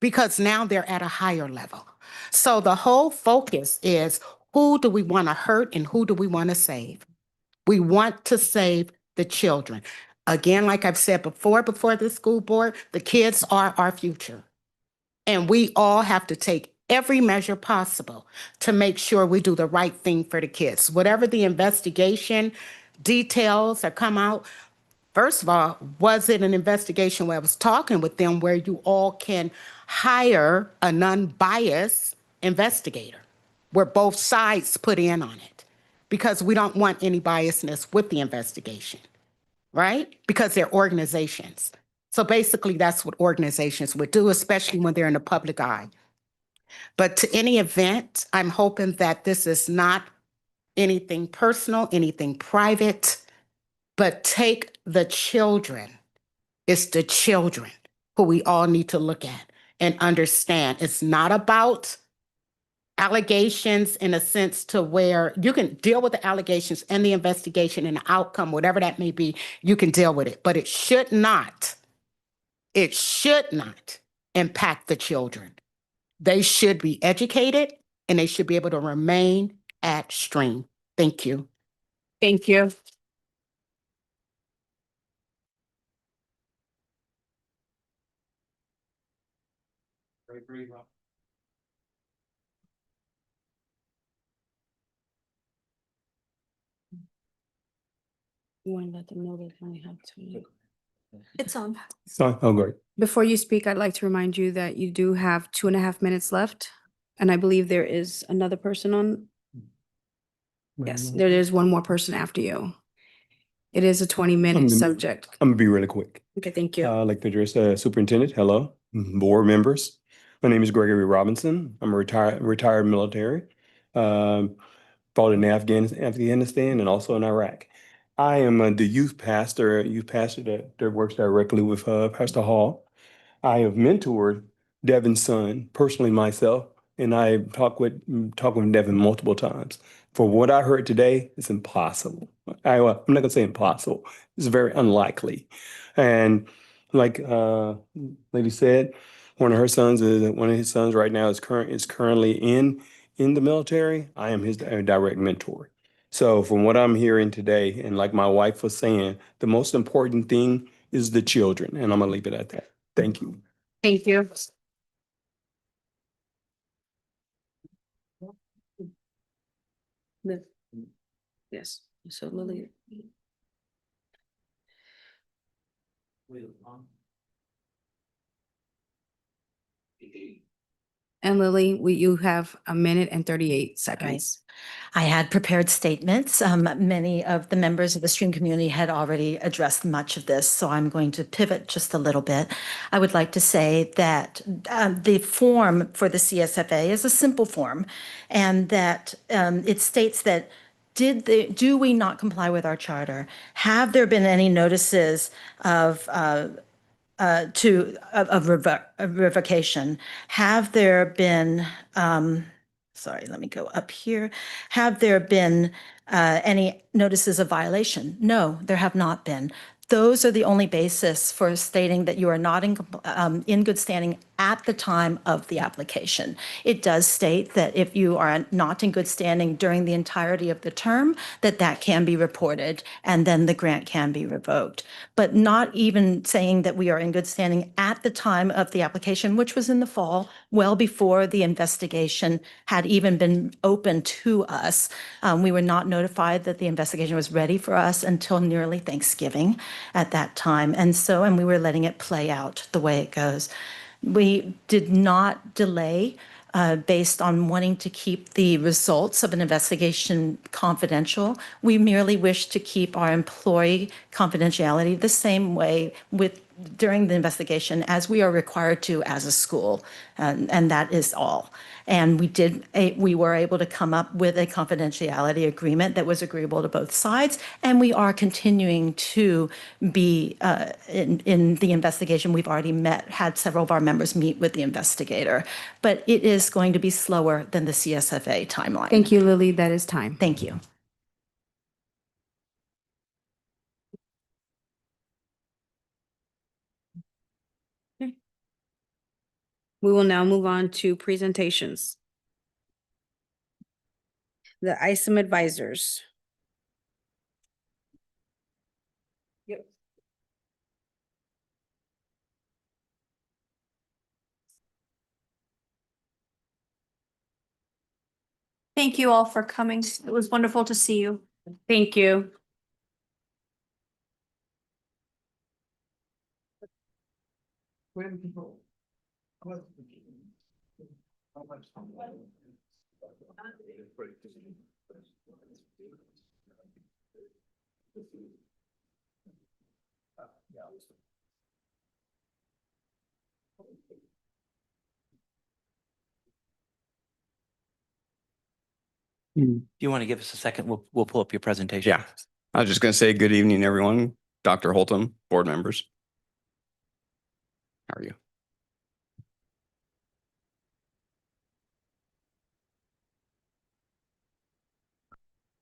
because now they're at a higher level. So the whole focus is, who do we want to hurt and who do we want to save? We want to save the children. Again, like I've said before the school board, the kids are our future. And we all have to take every measure possible to make sure we do the right thing for the kids. Whatever the investigation details that come out, first of all, was it an investigation where I was talking with them where you all can hire a non-biased investigator, where both sides put in on it? Because we don't want any biasness with the investigation, right? Because they're organizations. So basically, that's what organizations would do, especially when they're in the public eye. But to any event, I'm hoping that this is not anything personal, anything private, but take the children. It's the children who we all need to look at and understand. It's not about allegations in a sense to where you can deal with the allegations and the investigation and the outcome, whatever that may be, you can deal with it. But it should not impact the children. They should be educated and they should be able to remain at stream. Thank you. Thank you. You want to let them know they only have 2. It's on. Oh, great. Before you speak, I'd like to remind you that you do have 2.5 minutes left. And I believe there is another person on. Yes, there is one more person after you. It is a 20-minute subject. I'm gonna be really quick. Okay, thank you. I'd like to address the superintendent. Hello, board members. My name is Gregory Robinson. I'm a retired military. Fought in Afghanistan and also in Iraq. I am the youth pastor that works directly with Pastor Hall. I have mentored Devin's son personally myself, and I talked with Devin multiple times. For what I heard today, it's impossible. I'm not gonna say impossible. It's very unlikely. And like lady said, one of his sons right now is currently in the military. I am his direct mentor. So from what I'm hearing today, and like my wife was saying, the most important thing is the children, and I'm gonna leave it at that. Thank you. Thank you. Yes, so Lily. And Lily, you have 1 minute and 38 seconds. I had prepared statements. Many of the members of the stream community had already addressed much of this, so I'm going to pivot just a little bit. I would like to say that the form for the CSFA is a simple form, and that it states that do we not comply with our charter? Have there been any notices of revocation? Have there been, sorry, let me go up here. Have there been any notices of violation? No, there have not been. Those are the only basis for stating that you are not in good standing at the time of the application. It does state that if you are not in good standing during the entirety of the term, that can be reported and then the grant can be revoked. But not even saying that we are in good standing at the time of the application, which was in the fall, well before the investigation had even been open to us. We were not notified that the investigation was ready for us until nearly Thanksgiving at that time. And we were letting it play out the way it goes. We did not delay based on wanting to keep the results of an investigation confidential. We merely wish to keep our employee confidentiality the same way with during the investigation as we are required to as a school, and that is all. And we were able to come up with a confidentiality agreement that was agreeable to both sides, and we are continuing to be in the investigation. We've already had several of our members meet with the investigator, but it is going to be slower than the CSFA timeline. Thank you, Lily. That is time. Thank you. We will now move on to presentations. The ISOM advisors. Thank you all for coming. It was wonderful to see you. Thank you. Do you want to give us a second? We'll pull up your presentation. Yeah, I was just going to say good evening, everyone. Dr. Holtum, board members. How are you?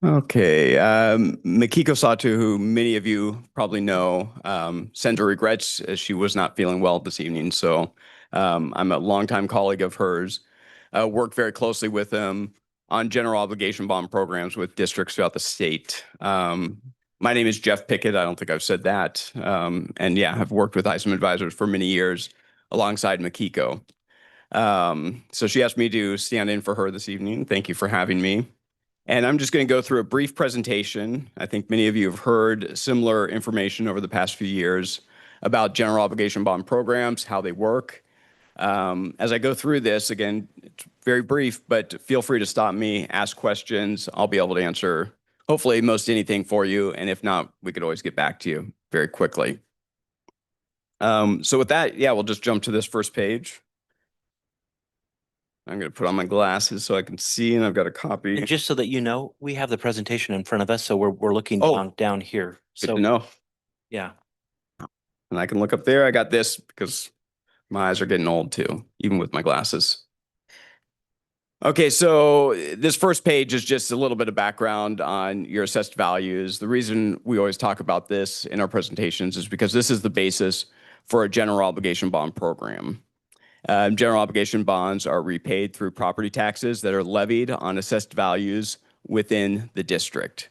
Okay, Makiko Sato, who many of you probably know, sends her regrets as she was not feeling well this evening. So I'm a longtime colleague of hers, worked very closely with them on general obligation bond programs with districts throughout the state. My name is Jeff Pickett. I don't think I've said that. And yeah, I've worked with ISOM advisors for many years alongside Makiko. So she asked me to stand in for her this evening. Thank you for having me. And I'm just going to go through a brief presentation. I think many of you have heard similar information over the past few years about general obligation bond programs, how they work. As I go through this, again, it's very brief, but feel free to stop me, ask questions. I'll be able to answer hopefully most anything for you. And if not, we could always get back to you very quickly. So with that, yeah, we'll just jump to this first page. I'm going to put on my glasses so I can see, and I've got a copy. And just so that you know, we have the presentation in front of us, so we're looking down here. Good So to know. yeah. And I can look up there. I got this because my eyes are getting old too, even with my glasses. Okay, so this first page is just a little bit of background on your assessed values. The reason we always talk about this in our presentations is because this is the basis for a general obligation bond program. General obligation bonds are repaid through property taxes that are levied on assessed values within the district.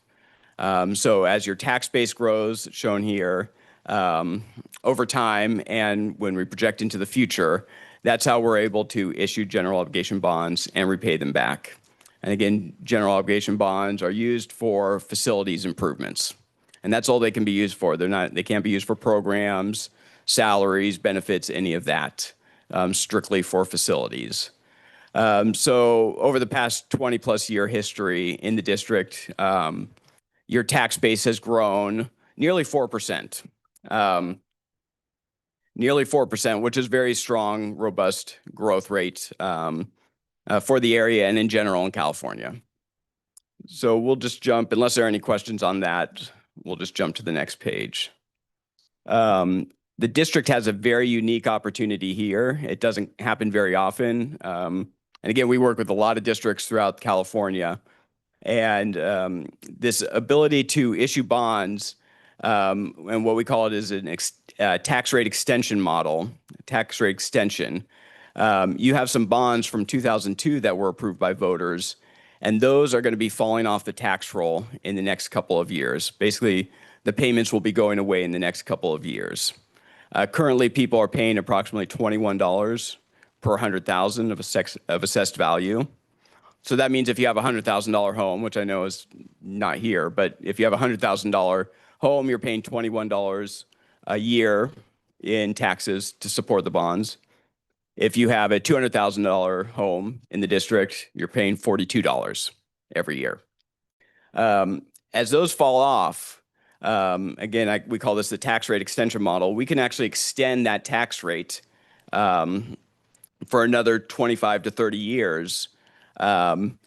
So as your tax base grows, shown here, over time, and when we project into the future, that's how we're able to issue general obligation bonds and repay them back. And again, general obligation bonds are used for facilities improvements. And that's all they can be used for. They can't be used for programs, salaries, benefits, any of that. Strictly for facilities. So over the past 20 plus year history in the district, your tax base has grown nearly 4%. Nearly 4%, which is very strong, robust growth rate for the area and in general in California. So we'll just jump, unless there are any questions on that, we'll just jump to the next page. The district has a very unique opportunity here. It doesn't happen very often. And again, we work with a lot of districts throughout California. And this ability to issue bonds, and what we call it is an tax rate extension model, tax rate extension. You have some bonds from 2002 that were approved by voters, and those are going to be falling off the tax roll in the next couple of years. Basically, the payments will be going away in the next couple of years. Currently, people are paying approximately $21 per 100,000 of assessed value. So that means if you have a $100,000 home, which I know is not here, but if you have a $100,000 home, you're paying $21 a year in taxes to support the bonds. If you have a $200,000 home in the district, you're paying $42 every year. As those fall off, Again, we call this the tax rate extension model. We can actually extend that tax rate for another 25 to 30 years and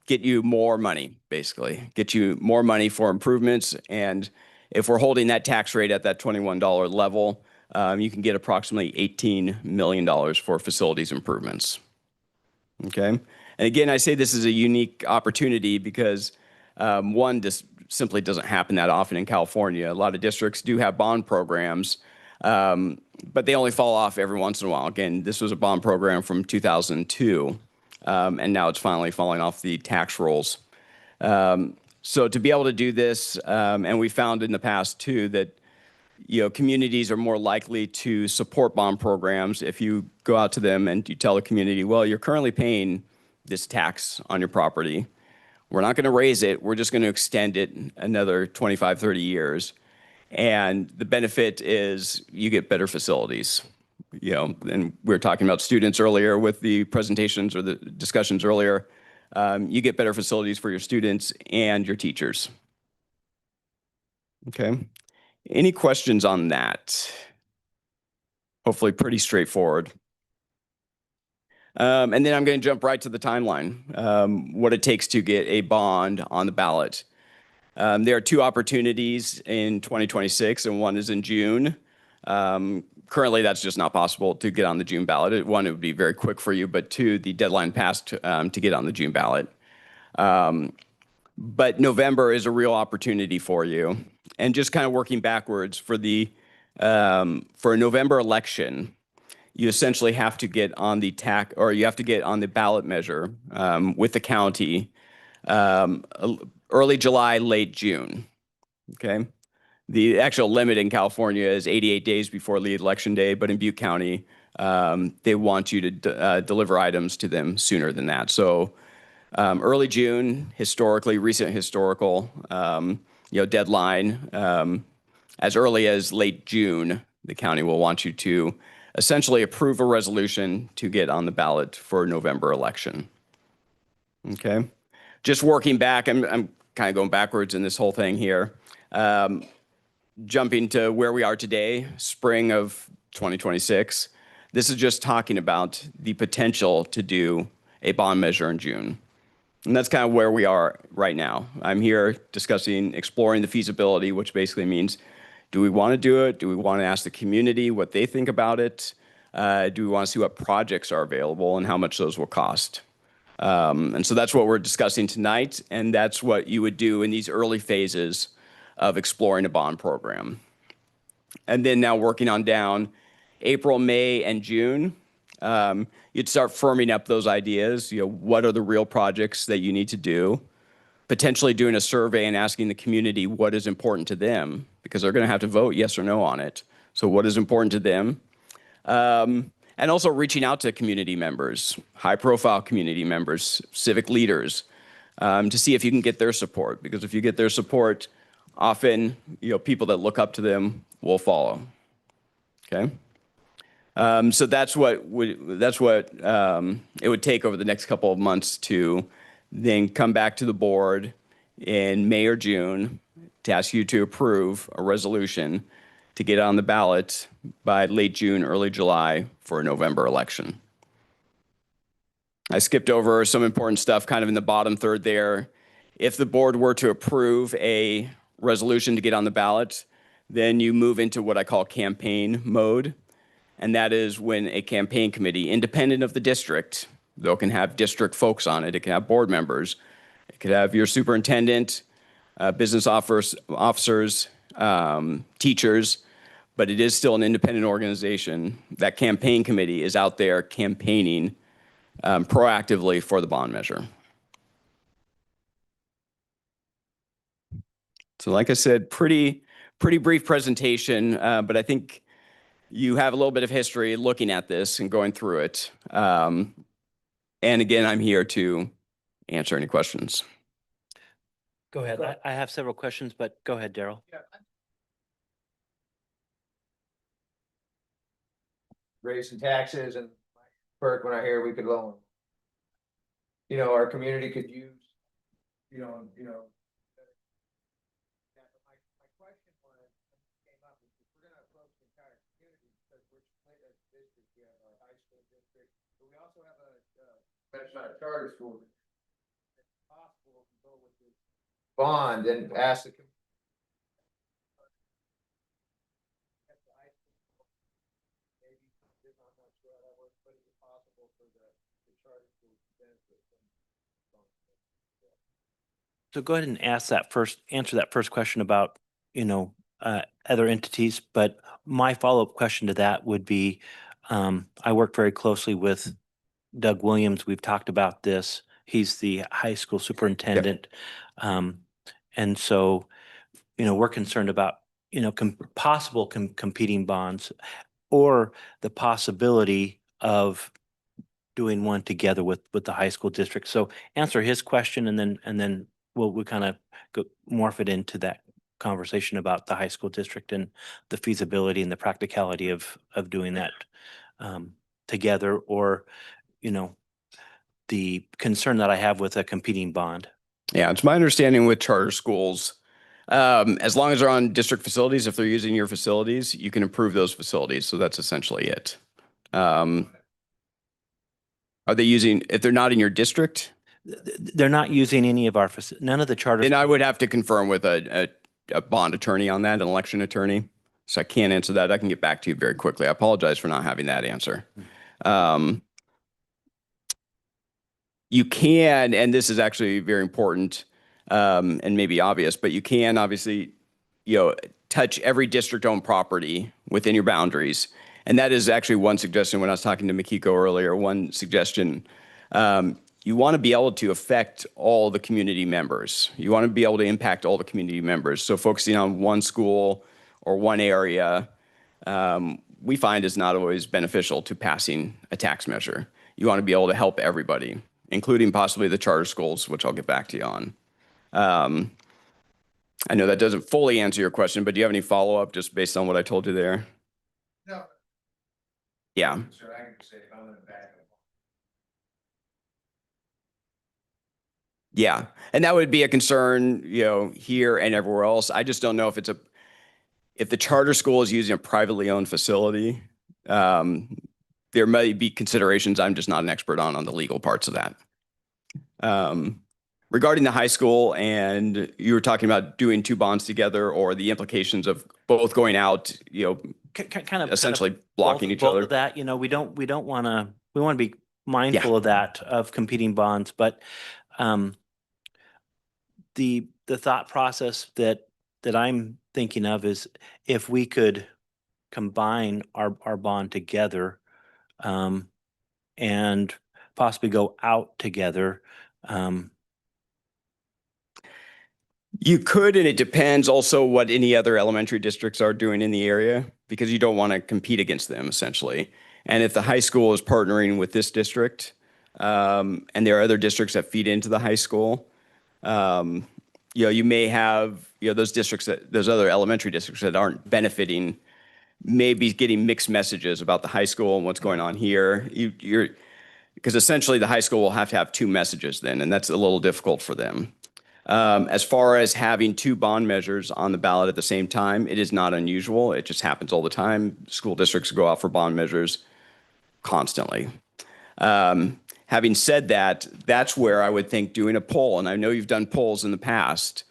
get you more money, basically, get you more money for improvements. And if we're holding that tax rate at that $21 level, you can get approximately $18 million for facilities improvements. Okay. And again, I say this is a unique opportunity because one, this simply doesn't happen that often in California. A lot of districts do have bond programs, but they only fall off every once in a while. Again, this was a bond program from 2002, and now it's finally falling off the tax rolls. So to be able to do this, and we found in the past too that communities are more likely to support bond programs if you go out to them and you tell the community, well, you're currently paying this tax on your property. We're not going to raise it. We're just going to extend it another 25, 30 years. And the benefit is you get better facilities. And we were talking about students earlier with the presentations or the discussions earlier. You get better facilities for your students and your teachers. Okay. Any questions on that? Hopefully pretty straightforward. And then I'm going to jump right to the timeline, what it takes to get a bond on the ballot. There are two opportunities in 2026, and one is in June. Currently, that's just not possible to get on the June ballot. One, it would be very quick for you, but two, the deadline passed to get on the June ballot. But November is a real opportunity for you. And just kind of working backwards for for a November election, you essentially have to get on the you have to get on the ballot measure with the county early July, late June. Okay. The actual limit in California is 88 days before the election day, but in Butte County, they want you to deliver items to them sooner than that. So early June, recent historical, deadline. As early as late June, the county will want you to essentially approve a resolution to get on the ballot for November election. Okay. Just working back, I'm kind of going backwards in this whole thing here. Jumping to where we are today, spring of 2026. This is just talking about the potential to do a bond measure in June. And that's kind of where we are right now. I'm here exploring the feasibility, which basically means, do we want to do it? Do we want to ask the community what they think about it? Do we want to see what projects are available and how much those will cost? And so that's what we're discussing tonight, and that's what you would do in these early phases of exploring a bond program. And then now working on down April, May, and June, you'd start firming up those ideas. What are the real projects that you need to do? Potentially doing a survey and asking the community what is important to them, because they're going to have to vote yes or no on it. So what is important to them? And also reaching out to community members, high-profile community members, civic leaders, to see if you can get their support. Because if you get their support, often people that look up to them will follow. Okay. So that's what it would take over the next couple of months to then come back to the board in May or June to ask you to approve a resolution to get on the ballot by late June, early July for a November election. I skipped over some important stuff kind of in the bottom third there. If the board were to approve a resolution to get on the ballot, then you move into what I call campaign mode. And that is when a campaign committee, independent of the district, though it can have district folks on it, it can have board members, it could have your superintendent, business officers, teachers, but it is still an independent organization. That campaign committee is out there campaigning proactively for the bond measure. So like I said, pretty brief presentation, but I think you have a little bit of history looking at this and going through it. And again, I'm here to answer any questions. Go ahead. I have several questions, but go ahead, Daryl. Raising taxes, and Bert, when I hear we could loan, our community could use, entire community because we're split as a district. We have our high school district, but we also have a charter school. It's possible to go with this bond and ask the community. I'm not sure how that works, but is it possible for the charter school to benefit from? So go ahead and answer that first question about, other entities. But my follow-up question to that would be, I work very closely with Doug Williams. We've talked about this. He's the high school superintendent. And so, we're concerned about, possible competing bonds or the possibility of doing one together with the high school district. So answer his question, and then we'll kind of morph it into that conversation about the high school district and the feasibility and the practicality of doing that together, or the concern that I have with a competing bond. Yeah, it's my understanding with charter schools, as long as they're on district facilities, if they're using your facilities, you can improve those facilities. So that's essentially it. Are they using, if they're not in your district? They're not using any of our, none of the charter. Then I would have to confirm with a bond attorney on that, an election attorney. So I can't answer that. I can get back to you very quickly. I apologize for not having that answer. You can, and this is actually very important and maybe obvious, but you can obviously, touch every district-owned property within your boundaries. And that is actually one suggestion when I was talking to Makiko earlier, one suggestion. You want to be able to affect all the community members. You want to be able to impact all the community members. So focusing on one school or one area, we find is not always beneficial to passing a tax measure. You want to be able to help everybody, including possibly the charter schools, which I'll get back to you on. I know that doesn't fully answer your question, but do you have any follow-up just based on what I told you there? No. Yeah. Sure, I can say if I'm in the back of. Yeah. And that would be a concern, here and everywhere else. I just don't know if if the charter school is using a privately owned facility, there may be considerations I'm just not an expert on the legal parts of that. Regarding the high school, and you were talking about doing two bonds together, or the implications of both going out, kind of essentially blocking each both other. of that, we want to be mindful of that, of competing bonds, but the thought process that I'm thinking of is if we could combine our bond together and possibly go out together. You could, and it depends also what any other elementary districts are doing in the area, because you don't want to compete against them essentially. And if the high school is partnering with this district, and there are other districts that feed into the high school, you may have, those districts those other elementary districts that aren't benefiting, maybe getting mixed messages about the high school and what's going on here. Because essentially the high school will have to have two messages then, and that's a little difficult for them. As far as having two bond measures on the ballot at the same time, it is not unusual. It just happens all the time. School districts go out for bond measures constantly. Having said that, that's where I would think doing a poll, and I know you've done polls in the past,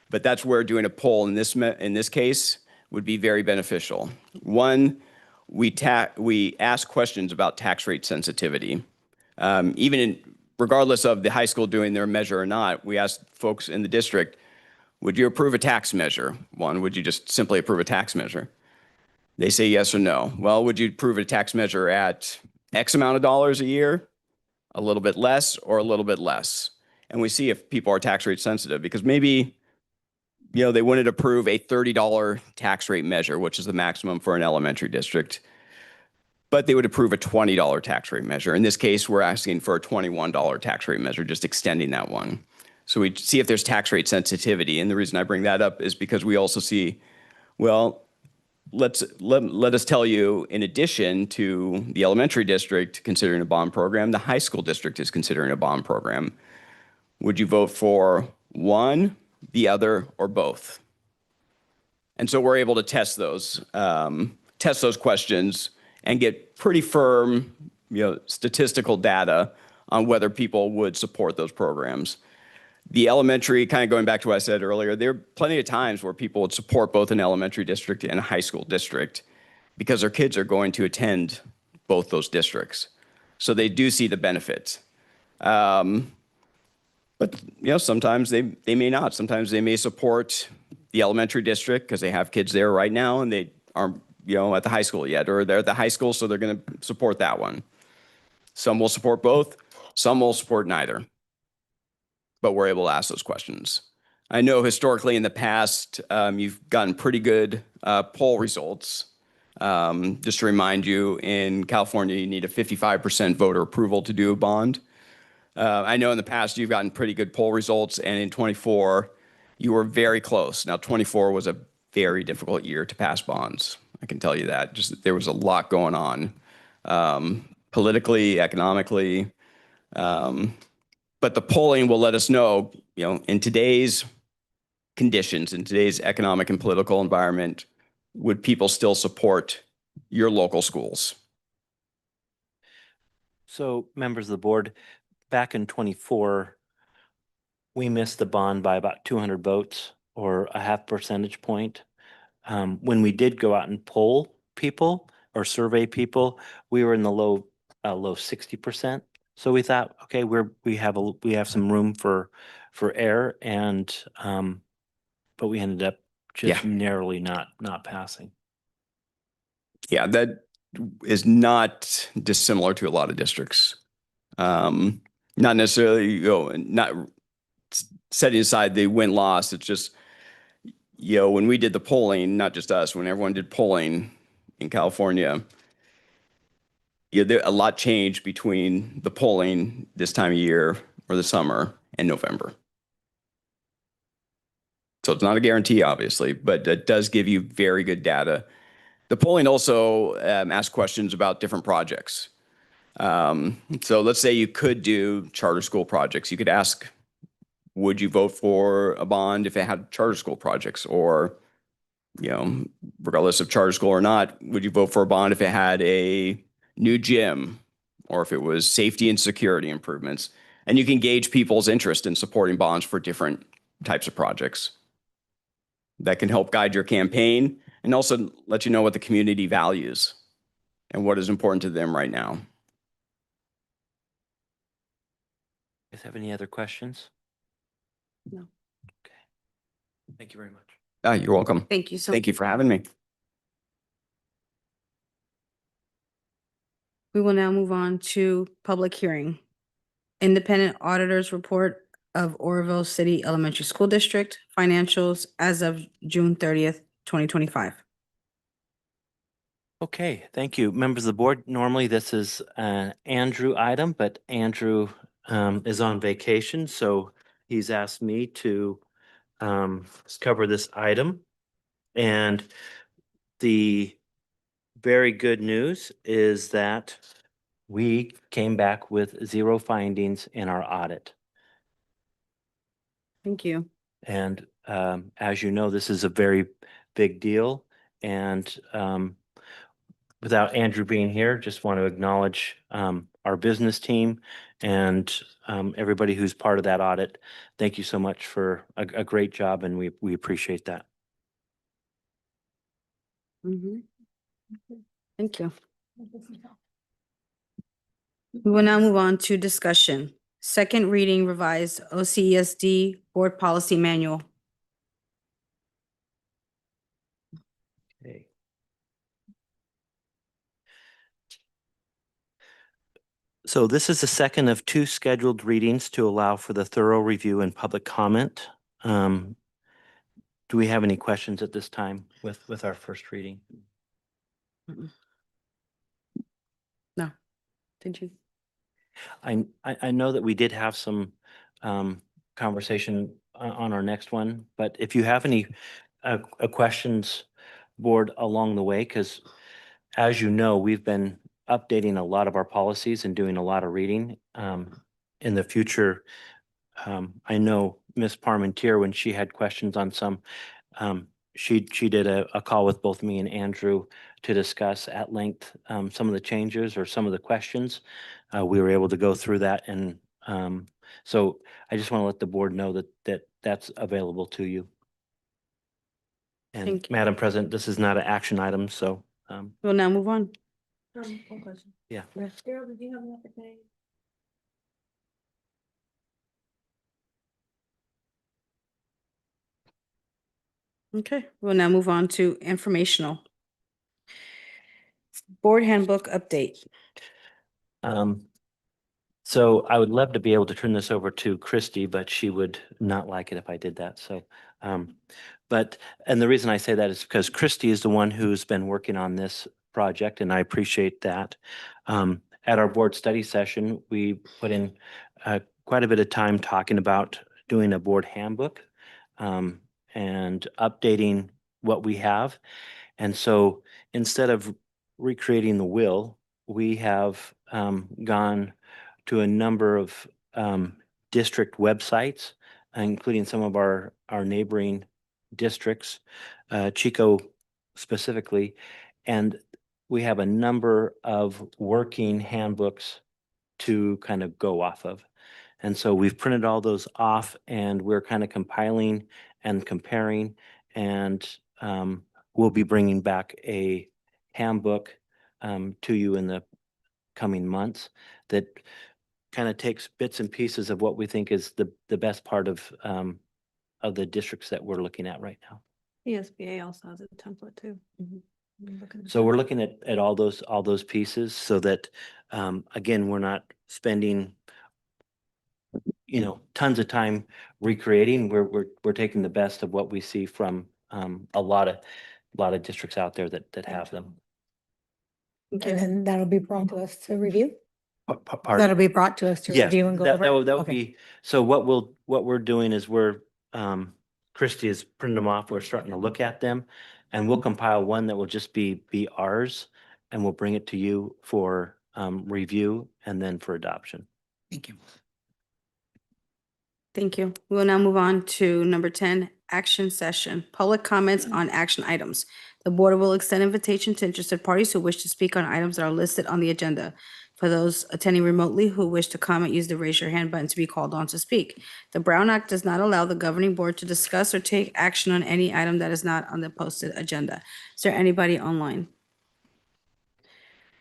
but that's where doing a poll in this case would be very beneficial. One, we ask questions about tax rate sensitivity. Regardless of the high school doing their measure or not, we asked folks in the district, would you approve a tax measure? One, would you just simply approve a tax measure? They say yes or no. Well, would you approve a tax measure at X amount of dollars a year, a little bit less, or a little bit less? And we see if people are tax rate sensitive, because maybe, they wouldn't approve a $30 tax rate measure, which is the maximum for an elementary district, but they would approve a $20 tax rate measure. In this case, we're asking for a $21 tax rate measure, just extending that one. So we see if there's tax rate sensitivity. And the reason I bring that up is because we also see, well, let us tell you, in addition to the elementary district considering a bond program, the high school district is considering a bond program. Would you vote for one, the other, or both? And so we're able to test those. test those questions and get pretty firm, statistical data on whether people would support those programs. The elementary, kind of going back to what I said earlier, there are plenty of times where people would support both an elementary district and a high school district because their kids are going to attend both those districts. So they do see the benefits. But sometimes they may not. Sometimes they may support the elementary district because they have kids there right now and they aren't at the high school yet, or they're at the high school, so they're going to support that one. Some will support both, some will support neither. But we're able to ask those questions. I know historically in the past, you've gotten pretty good poll results. Just to remind you, in California, you need a 55% voter approval to do a bond. I know in the past you've gotten pretty good poll results, and in 24, you were very close. Now, 24 was a very difficult year to pass bonds. I can tell you that. Just there was a lot going on, politically, economically. But the polling will let us know, in today's conditions, in today's economic and political environment, would people still support your local schools? So members of the board, back in 24, we missed the bond by about 200 votes or a half percentage point. When we did go out and poll people or survey people, we were in the low 60%. So we thought, okay, we have some room for error, and but we ended up just narrowly not passing. Yeah, that is not dissimilar to a lot of districts. Not necessarily, not setting aside the win-loss. It's just, when we did the polling, not just us, when everyone did polling in California, a lot changed between the polling this time of year or the summer and November. So it's not a guarantee, obviously, but it does give you very good data. The polling also asks questions about different projects. So let's say you could do charter school projects. You could ask, would you vote for a bond if it had charter school projects? Or, regardless of charter school or not, would you vote for a bond if it had a new gym or if it was safety and security improvements? And you can gauge people's interest in supporting bonds for different types of projects. That can help guide your campaign and also let you know what the community values and what is important to them right now. Guys have any other questions? No. Okay. Thank you very much. You're welcome. Thank you so Thank you for having me. We will now move on to public hearing. Independent Auditor's Report of Oroville City Elementary School District financials as of June 30th, 2025. Okay, thank you. Members of the board, normally this is an Andrew item, but Andrew is on vacation, so he's asked me to cover this item. And the very good news is that we came back with 0 findings in our audit. Thank you. And as you know, this is a very big deal. And without Andrew being here, just want to acknowledge our business team and everybody who's part of that audit. Thank you so much for a great job, and we appreciate that. Thank you. We will now move on to discussion. Second reading revised OCESD Board Policy Manual. Okay. So this is the second of 2 scheduled readings to allow for the thorough review and public comment. Do we have any questions at this time with our first reading? No. Did you? I know that we did have some conversation on our next one, but if you have any questions, board, along the way, because as you know, we've been updating a lot of our policies and doing a lot of reading. In the future, I know Ms. Parmentier, when she had questions on some, she did a call with both me and Andrew to discuss at length some of the changes or some of the questions. We were able to go through that, and so I just want to let the board know that's available to you. And Thank you. Madam President, this is not an action item, so We'll now move on. One question. yeah. Daryl, did you have an opportunity? Okay, we'll now move on to informational. Board handbook update. So I would love to be able to turn this over to Christy, but she would not like it if I did that. So, and the reason I say that is because Christy is the one who's been working on this project, and I appreciate that. At our board study session, we put in quite a bit of time talking about doing a board handbook and updating what we have. And so instead of recreating the wheel, we have gone to a number of district websites, including some of our neighboring districts, Chico specifically, and we have a number of working handbooks to kind of go off of. And so we've printed all those off, and we're kind of compiling and comparing, and we'll be bringing back a handbook to you in the coming months that kind of takes bits and pieces of what we think is the best part of the districts that we're looking at right now. ESBA also has a template too. So we're looking at all those pieces so that again, we're not spending tons of time recreating. We're taking the best of what we see from a lot of districts out there that have them. Okay, and that'll be brought to us to review? Pardon? That'll be brought to us to Yes, review and go that over? would Okay. be, so what we're doing is Christy is printing them off, we're starting to look at them, and we'll compile one that will just be ours, and we'll bring it to you for review and then for adoption. Thank you. Thank you. We'll now move on to number 10, action session, public comments on action items. The board will extend invitation to interested parties who wish to speak on items that are listed on the agenda. For those attending remotely who wish to comment, use the raise your hand button to be called on to speak. The Brown Act does not allow the governing board to discuss or take action on any item that is not on the posted agenda. Is there anybody online?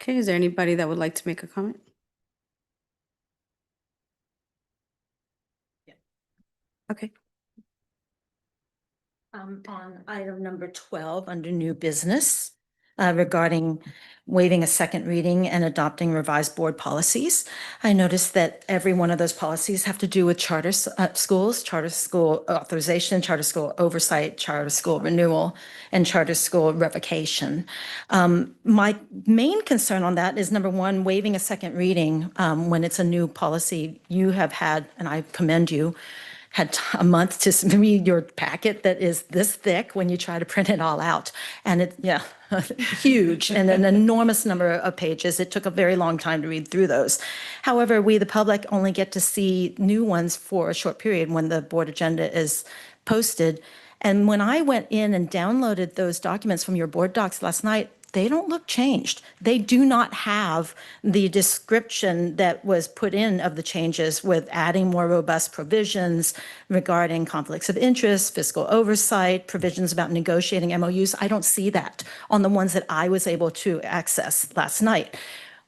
Okay, is there anybody that would like to make a comment? Okay. On item number 12, under new business, regarding waiving a second reading and adopting revised board policies. I noticed that every one of those policies have to do with schools, charter school authorization, charter school oversight, charter school renewal, and charter school revocation. My main concern on that is, number one, waiving a second reading when it's a new policy. You have had, and I commend you, had a month to read your packet that is this thick when you try to print it all out. And it, yeah, huge and an enormous number of pages. It took a very long time to read through those. However, we, the public, only get to see new ones for a short period when the board agenda is posted. And when I went in and downloaded those documents from your board docs last night, they don't look changed. They do not have the description that was put in of the changes with adding more robust provisions regarding conflicts of interest, fiscal oversight, provisions about negotiating MOUs. I don't see that on the ones that I was able to access last night,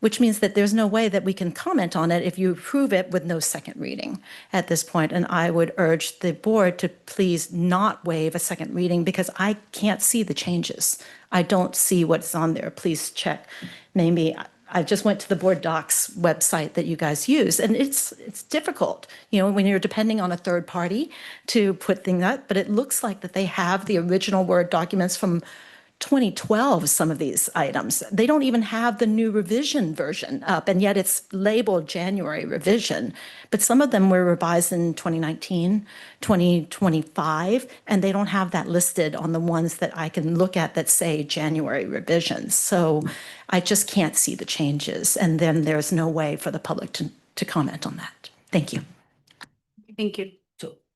which means that there's no way that we can comment on it if you approve it with no second reading at this point. And I would urge the board to please not waive a second reading because I can't see the changes. I don't see what's on there. Please check. Maybe I just went to the board docs website that you guys use, and it's difficult, when you're depending on a third party to put things up, but it looks like that they have the original Word documents from 2012, some of these items. They don't even have the new revision version up, and yet it's labeled January revision. But some of them were revised in 2019, 2025, and they don't have that listed on the ones that I can look at that say January revisions. So I just can't see the changes, and then there's no way for the public to comment on that. Thank you. Thank you.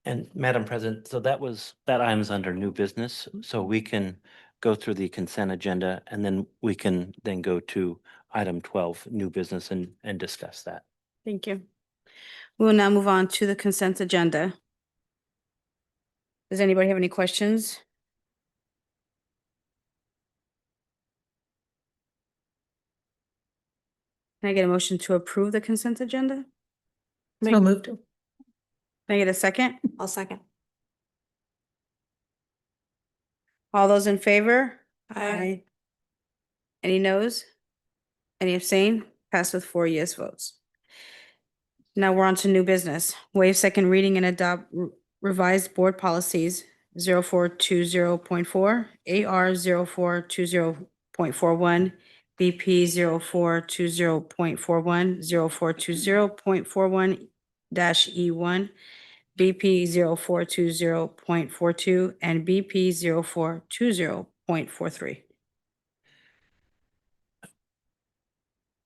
And Madam President, so that item's under new business, so we can go through the consent agenda and then we can then go to item 12, new business, and discuss that. Thank you. We will now move on to the consent agenda. Does anybody have any questions? Can I get a motion to approve the consent agenda? So moved. Can I get a second? I'll second. All those in favor? Aye. Any noes? Any abstain? Pass with 4 yes votes. Now we're on to new business. Waive second reading and adopt revised board policies 0420.4, AR 0420.41, BP 0420.41, 0420.41-E1, BP 0420.42, and BP 0420.43.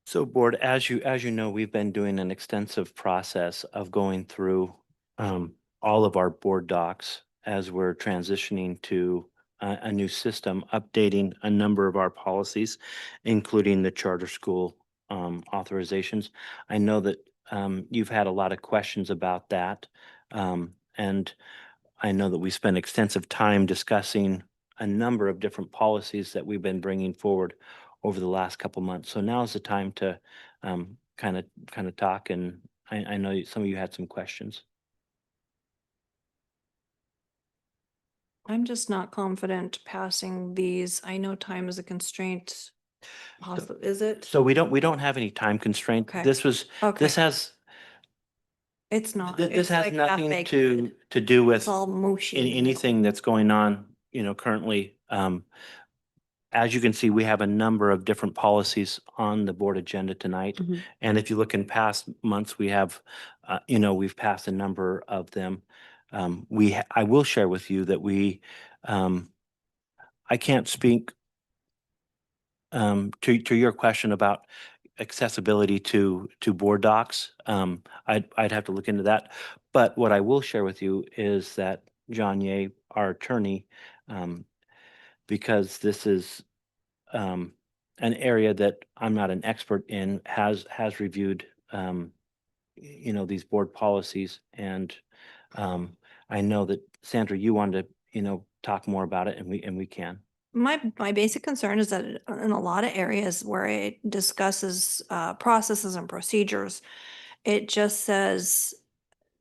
So board, as you know, we've been doing an extensive process of going through all of our board docs as we're transitioning to a new system, updating a number of our policies, including the charter school authorizations. I know that you've had a lot of questions about that. And I know that we spent extensive time discussing a number of different policies that we've been bringing forward over the last couple months. So now is the time to kind of talk, and I know some of you had some questions. I'm just not confident passing these. I know time is a constraint. Is it? So we don't have any time constraint. Okay. This Okay. has It's not. this It's has like nothing half-baked. to do with It's all mushy. anything that's going on, currently. As you can see, we have a number of different policies on the board agenda tonight. Mhm. And if you look in past months, we have, we've passed a number of them. I will share with you that I can't speak to your question about accessibility to board docs. I'd have to look into that. But what I will share with you is that John Ye, our attorney, because this is an area that I'm not an expert in, has reviewed these board policies, and I know that Sandra, you wanted to talk more about it, and we can. My basic concern is that in a lot of areas where it discusses processes and procedures, it just says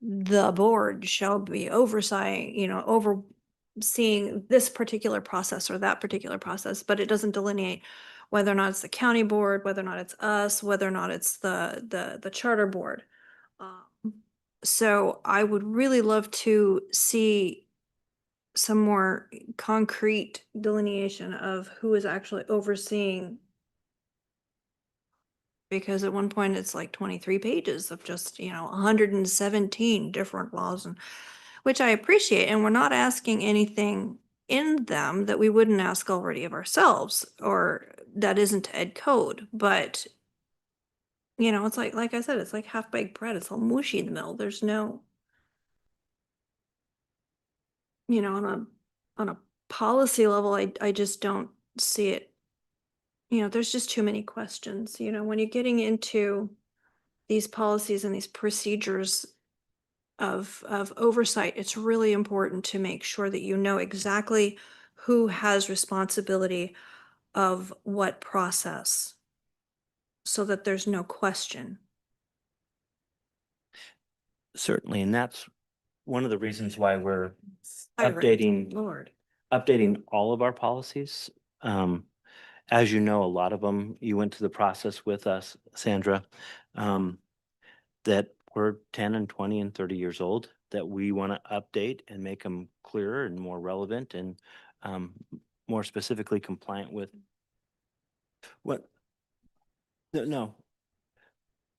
the board shall be overseeing this particular process or that particular process, but it doesn't delineate whether or not it's the county board, whether or not it's us, whether or not it's the charter board. So I would really love to see some more concrete delineation of who is actually overseeing. Because at one point it's like 23 pages of just, 117 different laws, and which I appreciate. And we're not asking anything in them that we wouldn't ask already of ourselves or that isn't ed code. But, it's like I said, it's like half-baked bread. It's all mushy in the middle. There's no, on a policy level, I just don't see it. There's just too many questions, when you're getting into these policies and these procedures of oversight, it's really important to make sure that you know exactly who has responsibility of what process so that there's no question. Certainly, and that's one of the reasons why we're Lord. updating all of our policies. As you know, a lot of them, you went through the process with us, Sandra, that were 10 and 20 and 30 years old, that we want to update and make them clearer and more relevant and more specifically compliant with what. No,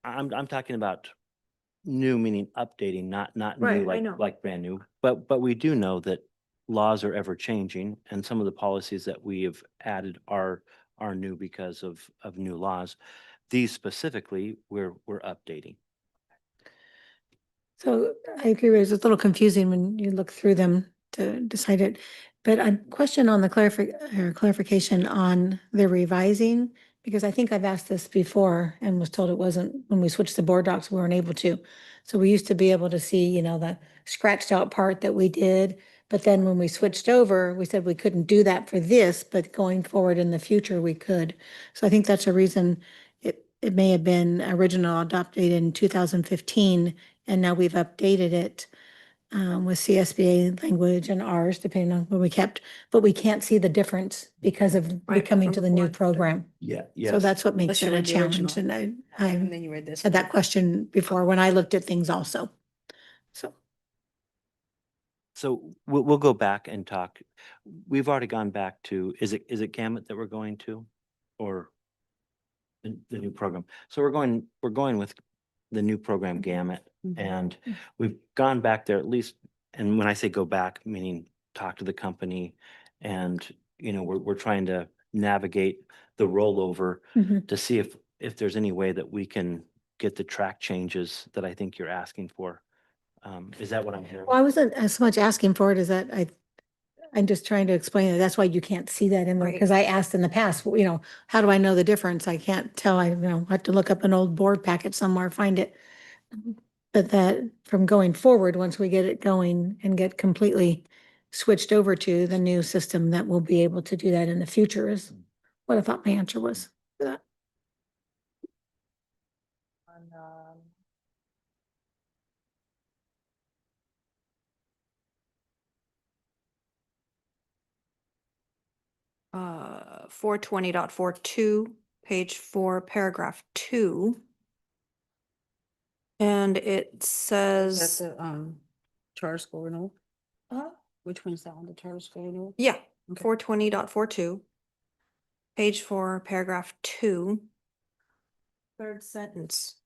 I'm talking about new, meaning updating, not Right, new I know. like brand new. But we do know that laws are ever changing, and some of the policies that we have added are new because of new laws. These specifically, we're updating. So I agree, it's a little confusing when you look through them to decide it. But a question on the clarification on the revising, because I think I've asked this before and was told it wasn't, when we switched to board docs, we weren't able to. So we used to be able to see, you know, the scratched out part that we did. But then when we switched over, we said we couldn't do that for this, but going forward in the future, we could. So I think that's a reason it may have been original adopted in 2015, and now we've updated it with CSBA language and ours, depending on what we kept, but we can't see the difference because of Right, coming from to the new before. program. Yeah, So yes. that's what makes Unless you it a read the challenge, original. and And I then you read this. had that question before when I looked at things also. So. So we'll go back and talk. We've already gone back to, is it Gamut that we're going to? Or the new program? So we're going with the new program Gamut. And we've gone back there at least, and when I say go back, meaning talk to the company, and, you know, we're trying to navigate the rollover to see if there's any way that we can get the track changes that I think you're asking for. Is that what I'm hearing? Well, I wasn't as much asking for it as that I'm just trying to explain it. That's why you can't see that in there, because I asked in the past, you know, how do I know the difference? I can't tell. I, you know, have to look up an old board packet somewhere, find it. But that from going forward, once we get it going and get completely switched over to the new system, that we'll be able to do that in the future is what I thought my answer was for that. Uh, 420.42, page 4, paragraph 2. And it That's says, the charter school renewal. uh, Which one's that one? The charter school renewal? yeah, Okay. 420.42, page 4, paragraph 2. Third sentence.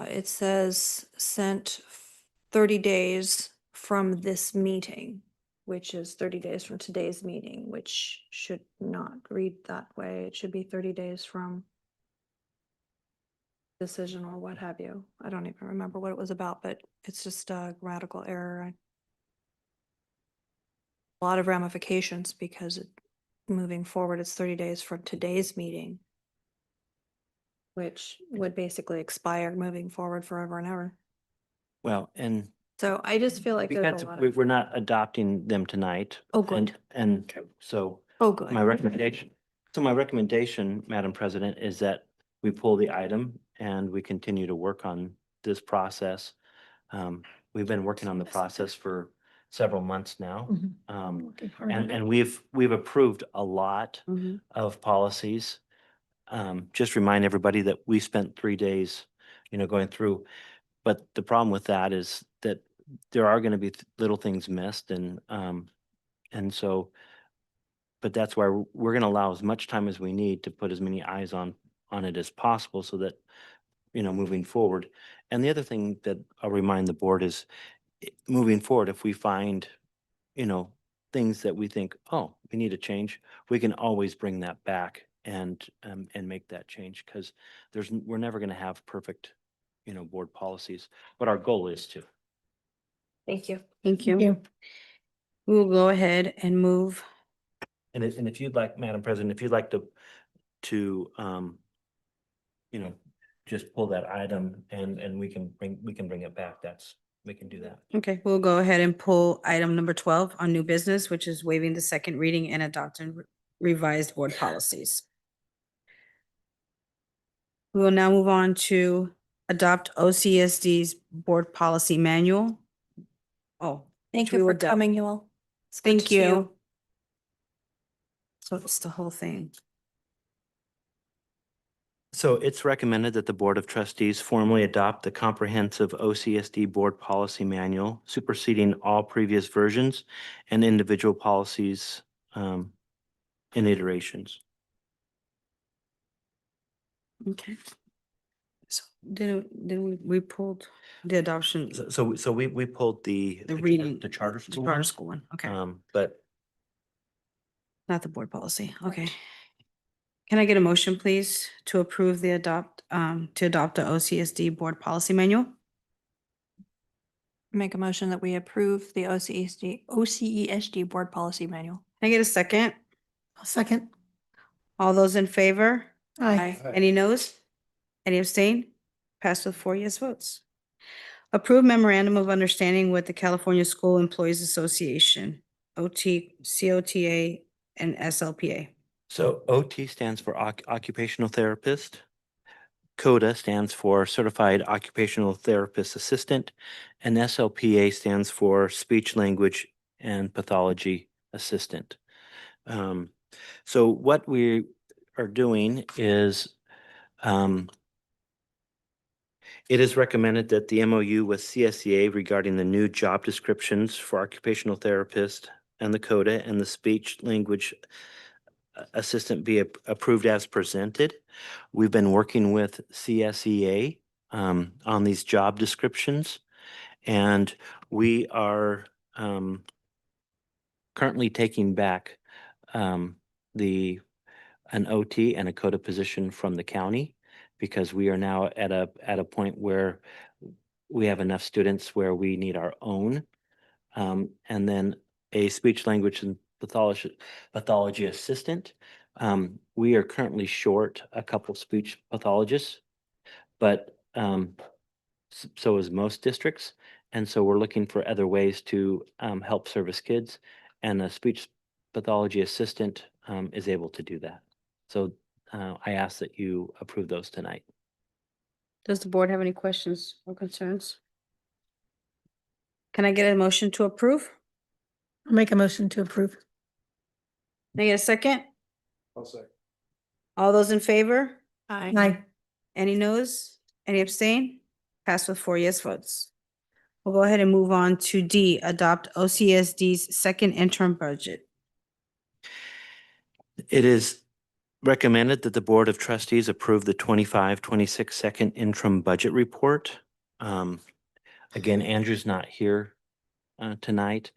It says sent 30 days from this meeting, which is 30 days from today's meeting, which should not read that way. It should be 30 days from decision or what have you. I don't even remember what it was about, but it's just a grammatical error. A lot of ramifications because moving forward, it's 30 days from today's meeting, which would basically expire moving forward forever and ever. Well, and So I just feel like there's a lot of. we're not adopting them tonight. Oh, good. And so Oh, good. my recommendation, Madam President, is that we pull the item and we continue to work on this process. We've been working on the process for several months now. Working hard on it. And we've approved a lot of policies. Just remind everybody that we spent 3 days, you know, going through. But the problem with that is that there are going to be little things missed, and so, but that's why we're going to allow as much time as we need to put as many eyes on it as possible, so that, you know, moving forward. And the other thing that I'll remind the board is, moving forward, if we find, you know, things that we think, oh, we need a change, we can always bring that back and make that change, because we're never going to have perfect, you know, board policies, but our goal is to. Thank you. Thank you. We will go ahead and move. And if you'd like, Madam President, if you'd like to, you know, just pull that item and we can bring it back, we can do that. Okay, we'll go ahead and pull item number 12 on new business, which is waiving the second reading and adopting revised board policies. We will now move on to adopt OCSD's board policy manual. Oh. Thank we you for will do- coming, you all. It's good to Thank see you. So it's the whole thing. So it's recommended that the Board of Trustees formally adopt the comprehensive OCSD Board Policy Manual, superseding all previous versions and individual policies in iterations. Okay. So then we pulled the adoption, So we pulled the reading, the charter the school. charter school one. Okay, But not the board policy. Okay. Can I get a motion, please, to approve the to adopt the OCSD board policy manual? Make a motion that we approve the OCESD board policy manual. Can I get a second? I'll second. All those in favor? Aye. Any noes? Any abstain? Passed with 4 yes votes. Approve memorandum of understanding with the California School Employees Association, COTA, and SLPA. So OT stands for occupational therapist. CODA stands for Certified Occupational Therapist Assistant, and SLPA stands for Speech, Language, and Pathology Assistant. So what we are doing is it is recommended that the MOU with CSEA regarding the new job descriptions for occupational therapist and the CODA and the speech language assistant be approved as presented. We've been working with CSEA on these job descriptions, and we are currently taking back an OT and a CODA position from the county, because we are now at a point where we have enough students where we need our own. And then a speech language and pathology assistant. We are currently short a couple speech pathologists, but so is most districts. And so we're looking for other ways to help service kids, and a speech pathology assistant is able to do that. So I ask that you approve those tonight. Does the board have any questions or concerns? Can I get a motion to approve? I'll make a motion to approve. Can I get a second? I'll second. All those in favor? Aye. Any noes? Any abstain? Passed with 4 yes votes. We'll go ahead and move on to D, adopt OCSD's second interim budget. It is recommended that the Board of Trustees approve the 25-26 second interim budget report. Again, Andrew's not here tonight.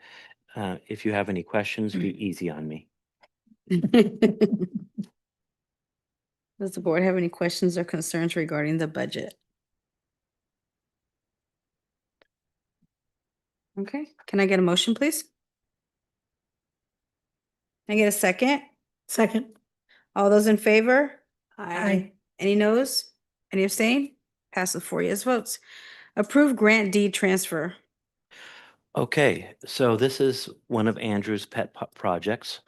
If you have any questions, be easy on me. Does the board have any questions or concerns regarding the budget? Okay, can I get a motion, please? Can I get a second? Second. All those in favor? Aye. Any noes? Any abstain? Pass with 4 yes votes. Approve grant deed transfer. Okay, so this is one of Andrew's pet projects.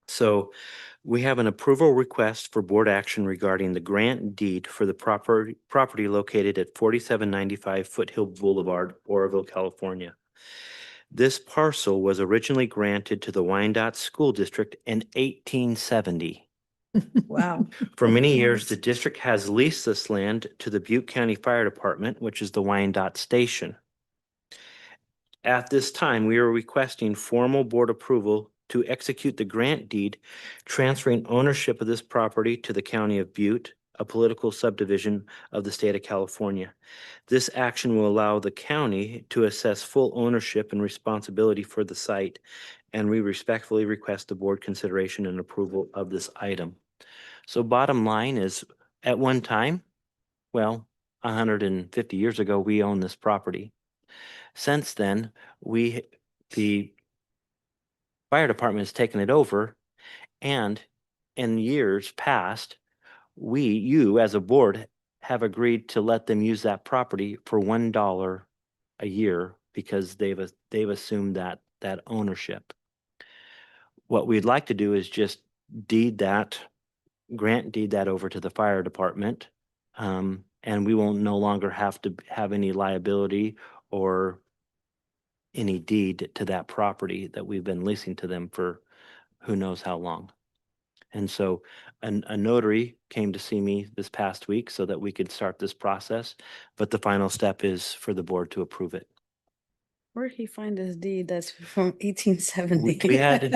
So we have an approval request for board action regarding the grant deed for the property located at 4795 Foothill Boulevard, Oroville, California. This parcel was originally granted to the Wyandotte School District in 1870. Wow. For many years, the district has leased this land to the Butte County Fire Department, which is the Wyandotte Station. At this time, we are requesting formal board approval to execute the grant deed, transferring ownership of this property to the County of Butte, a political subdivision of the state of California. This action will allow the county to assess full ownership and responsibility for the site, and we respectfully request the board consideration and approval of this item. So bottom line is, at one time, well, 150 years ago, we owned this property. Since then, the fire department has taken it over, and in years past, you as a board have agreed to let them use that property for $1 a year because they've assumed that ownership. What we'd like to do is just grant deed that over to the fire department, and we will no longer have to have any liability or any deed to that property that we've been leasing to them for who knows how long. And so a notary came to see me this past week so that we could start this process, but the final step is for the board to approve it. Where did he find this deed that's from 1870? We had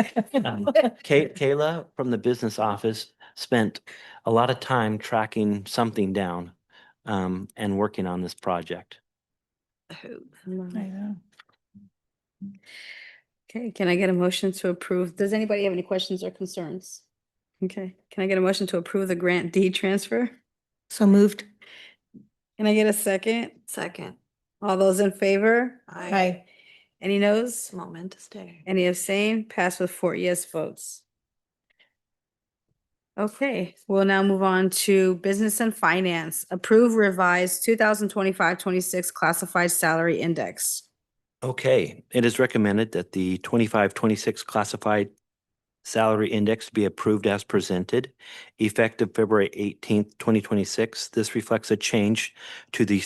Kayla from the business office spent a lot of time tracking something down and working on this project. I know. Okay, can I get a motion to approve? Does anybody have any questions or concerns? Okay, can I get a motion to approve the grant deed transfer? So moved. Can I get a second? Second. All those in favor? Aye. Any noes? Moment to stay. Any abstain? Pass with 4 yes votes. Okay, we'll now move on to business and finance. Approve revised 2025-26 classified salary index. Okay, it is recommended that the 25-26 classified salary index be approved as presented, effective February 18th, 2026. This reflects a change to the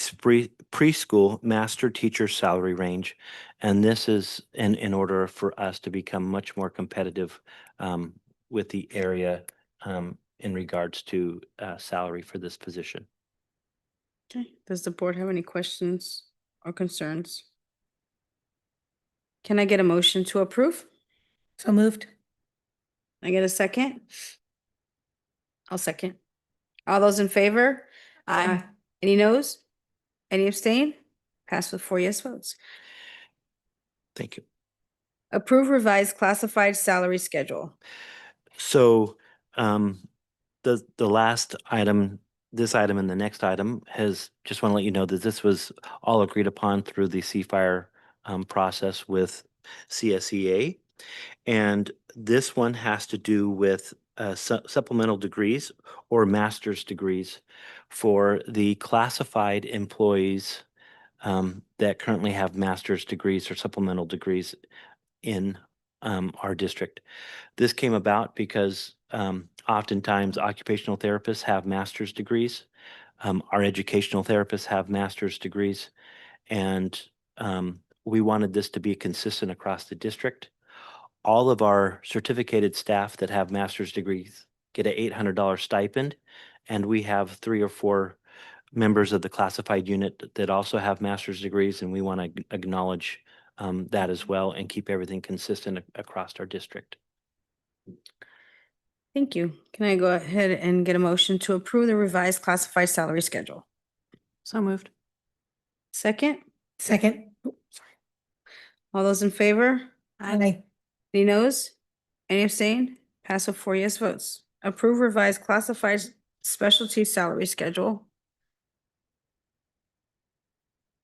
preschool master teacher salary range. And this is in order for us to become much more competitive with the area in regards to salary for this position. Okay, does the board have any questions or concerns? Can I get a motion to approve? So moved. I get a second? I'll second. All those in favor? Aye. Any noes? Any abstain? Pass with 4 yes votes. Thank you. Approve revised classified salary schedule. So the last item, this item and the next item has, just want to let you know that this was all agreed upon through the CFIRE process with CSEA. And this one has to do with supplemental degrees or master's degrees for the classified employees that currently have master's degrees or supplemental degrees in our district. This came about because oftentimes occupational therapists have master's degrees. Our educational therapists have master's degrees. And we wanted this to be consistent across the district. All of our certificated staff that have master's degrees get an $800 stipend. And we have 3 or 4 members of the classified unit that also have master's degrees, and we want to acknowledge that as well and keep everything consistent across our district. Thank you. Can I go ahead and get a motion to approve the revised classified salary schedule? So moved. Second? Second. All those in favor? Aye. Any noes? Any abstain? Pass with 4 yes votes. Approve revised classified specialty salary schedule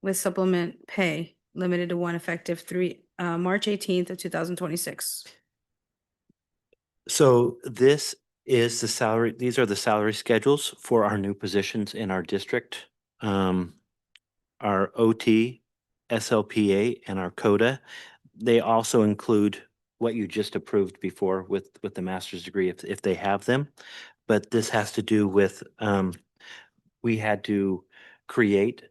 with supplement pay limited to 1 effective March 18th of 2026. So this is the salary, these are the salary schedules for our new positions in our district. Our OT, SLPA, and our CODA. They also include what you just approved before with the master's degree if they have them. But this has to do with, we had to create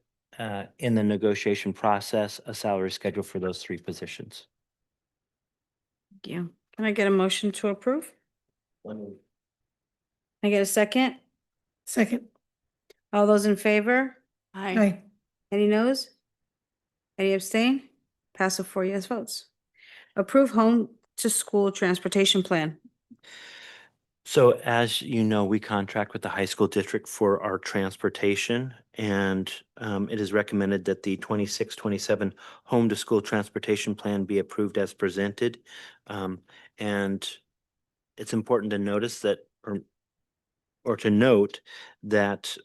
in the negotiation process a salary schedule for those 3 positions. Thank you. Can I get a motion to approve? Can I get a second? Second. All those in favor? Aye. Any noes? Any abstain? Pass with 4 yes votes. Approve home to school transportation plan. So as you know, we contract with the high school district for our transportation, and it is recommended that the 26-27 home to school transportation plan be approved as presented. And it's important to notice that, or to note that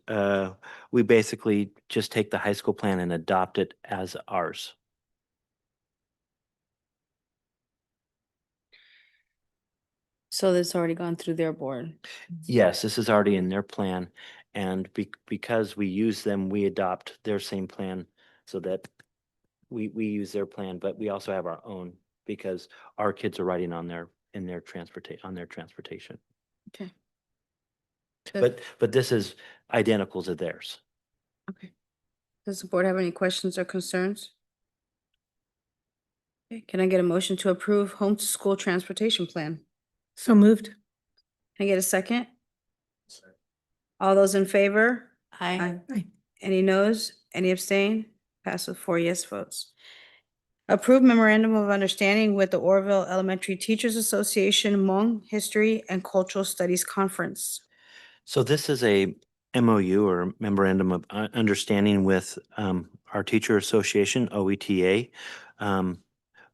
we basically just take the high school plan and adopt it as ours. So that's already gone through their board. Yes, this is already in their plan, and because we use them, we adopt their same plan so that we use their plan, but we also have our own because our kids are riding on their transportation. Okay. But this is identical to theirs. Okay. Does the board have any questions or concerns? Okay, can I get a motion to approve home to school transportation plan? So moved. Can I get a second? All those in favor? Aye. Any noes? Any abstain? Pass with 4 yes votes. Approve memorandum of understanding with the Orville Elementary Teachers Association Hmong History and Cultural Studies Conference. So this is a MOU or memorandum of understanding with our teacher association, OETA,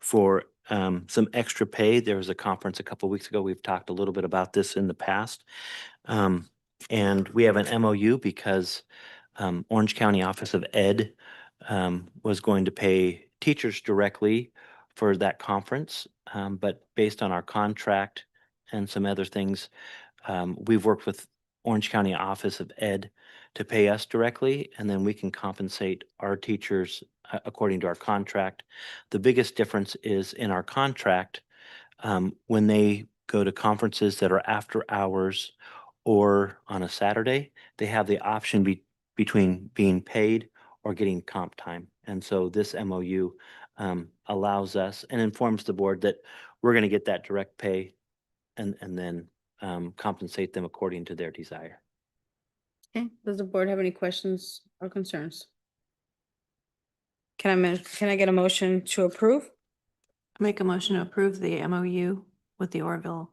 for some extra pay. There was a conference a couple weeks ago. We've talked a little bit about this in the past. And we have an MOU because Orange County Office of Ed was going to pay teachers directly for that conference. But based on our contract and some other things, we've worked with Orange County Office of Ed to pay us directly, and then we can compensate our teachers according to our contract. The biggest difference is in our contract, when they go to conferences that are after hours or on a Saturday, they have the option between being paid or getting comp time. And so this MOU allows us and informs the board that we're going to get that direct pay and then compensate them according to their desire. Okay, does the board have any questions or concerns? Can I get a motion to approve? Make a motion to approve the MOU with the Oroville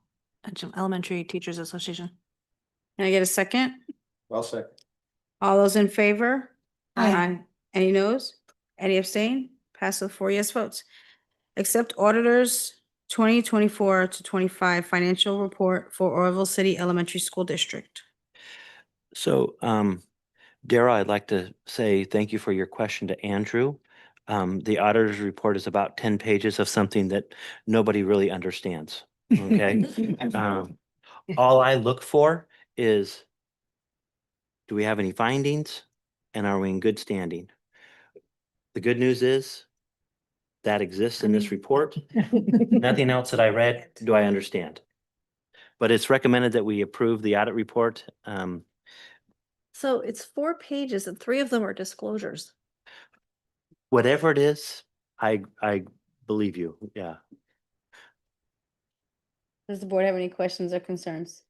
Elementary Teachers Association. Can I get a second? Well, second. All those in favor? Aye. Any noes? Any abstain? Pass with 4 yes votes. Accept auditors 2024 to 25 financial report for Oroville City Elementary School District. So, Darrell, I'd like to say thank you for your question to Andrew. The auditor's report is about 10 pages of something that nobody really understands. Okay. All I look for is, do we have any findings and are we in good standing? The good news is that exists in this report. Nothing else that I read do I understand. But it's recommended that we approve the audit report. So it's 4 pages and 3 of them are disclosures. Whatever it is, I believe you. Yeah. Does the board have any questions or concerns?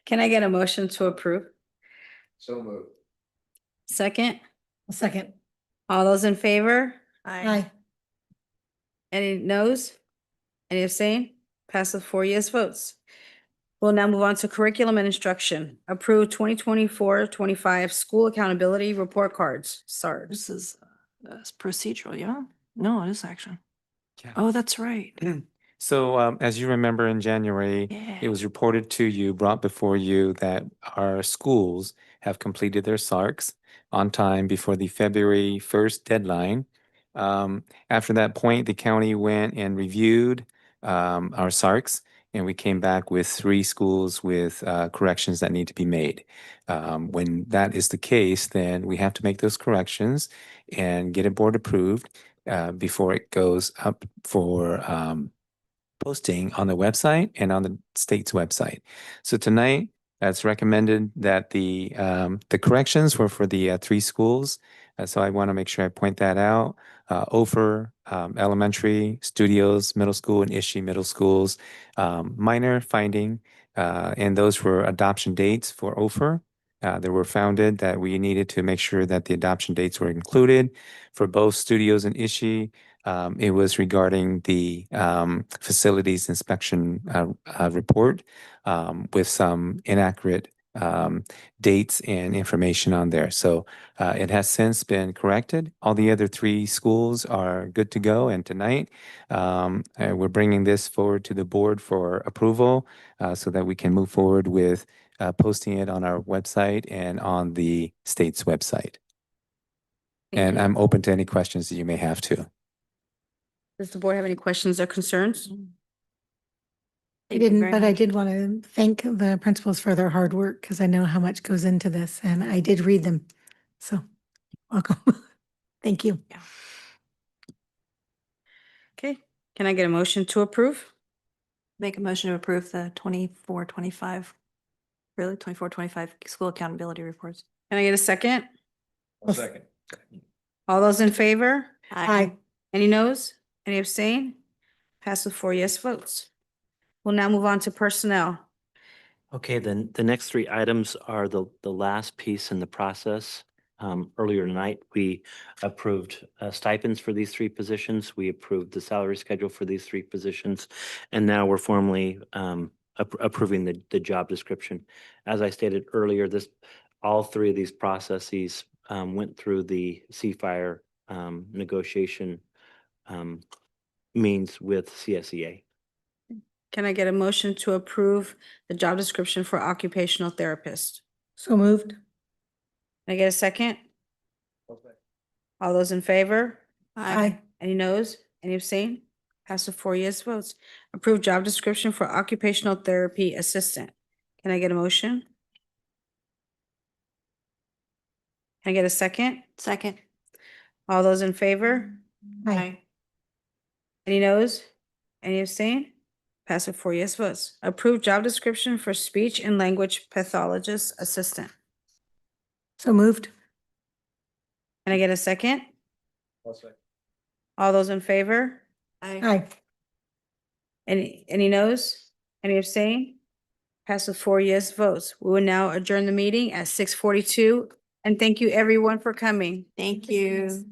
Can I get a motion to approve? So moved. Second, Second. all those in favor? Aye. Any noes? Any abstain? Pass with 4 yes votes. We'll now move on to curriculum and instruction. Approve 2024-25 school accountability report cards, SARS. This is procedural, yeah? No, it is action. Yeah. Oh, that's right. So as you remember in January, Yeah. it was reported to you, brought before you that our schools have completed their SARCs on time before the February 1st deadline. After that point, the county went and reviewed our SARCs, and we came back with 3 schools with corrections that need to be made. When that is the case, then we have to make those corrections and get it board approved before it goes up for posting on the website and on the state's website. So tonight, it's recommended that the corrections were for the 3 schools. So I want to make sure I point that out. Ophir Elementary, Studios Middle School, and Ishii Middle Schools. Minor finding, and those were adoption dates for Ophir. They were founded that we needed to make sure that the adoption dates were included. For both Studios and Ishii, it was regarding the facilities inspection report with some inaccurate dates and information on there. So it has since been corrected. All the other 3 schools are good to go. And tonight, we're bringing this forward to the board for approval so that we can move forward with posting it on our website and on the state's website. And I'm open to any questions that you may have too. Does the board have any questions or concerns? I didn't, but I did want to thank the principals for their hard work because I know how much goes into this and I did read them. So welcome. Thank you. Okay, can I get a motion to approve? Make a motion to approve the 24-25 school accountability reports. Can I get a second? Well, second. All those in favor? Aye. Any noes? Any abstain? Pass with 4 yes votes. We'll now move on to personnel. Okay, then the next 3 items are the last piece in the process. Earlier tonight, we approved stipends for these 3 positions. We approved the salary schedule for these 3 positions. And now we're formally approving the job description. As I stated earlier, all 3 of these processes went through the C-Fire negotiation means with CSEA. Can I get a motion to approve the job description for occupational therapist? So moved. Can I get a second? All those in favor? Aye. Any noes? Any abstain? Pass with 4 yes votes. Approved job description for occupational therapy assistant. Can I get a motion? Can I get a second? Second. All those in favor? Aye. Any noes? Any abstain? Pass with 4 yes votes. Approved job description for speech and language pathologist assistant. So moved. Can I get a second? All those in favor? Aye. Any noes? Any abstain? Pass with 4 yes votes. We will now adjourn the meeting at 6:42. And thank you everyone for coming. Thank you.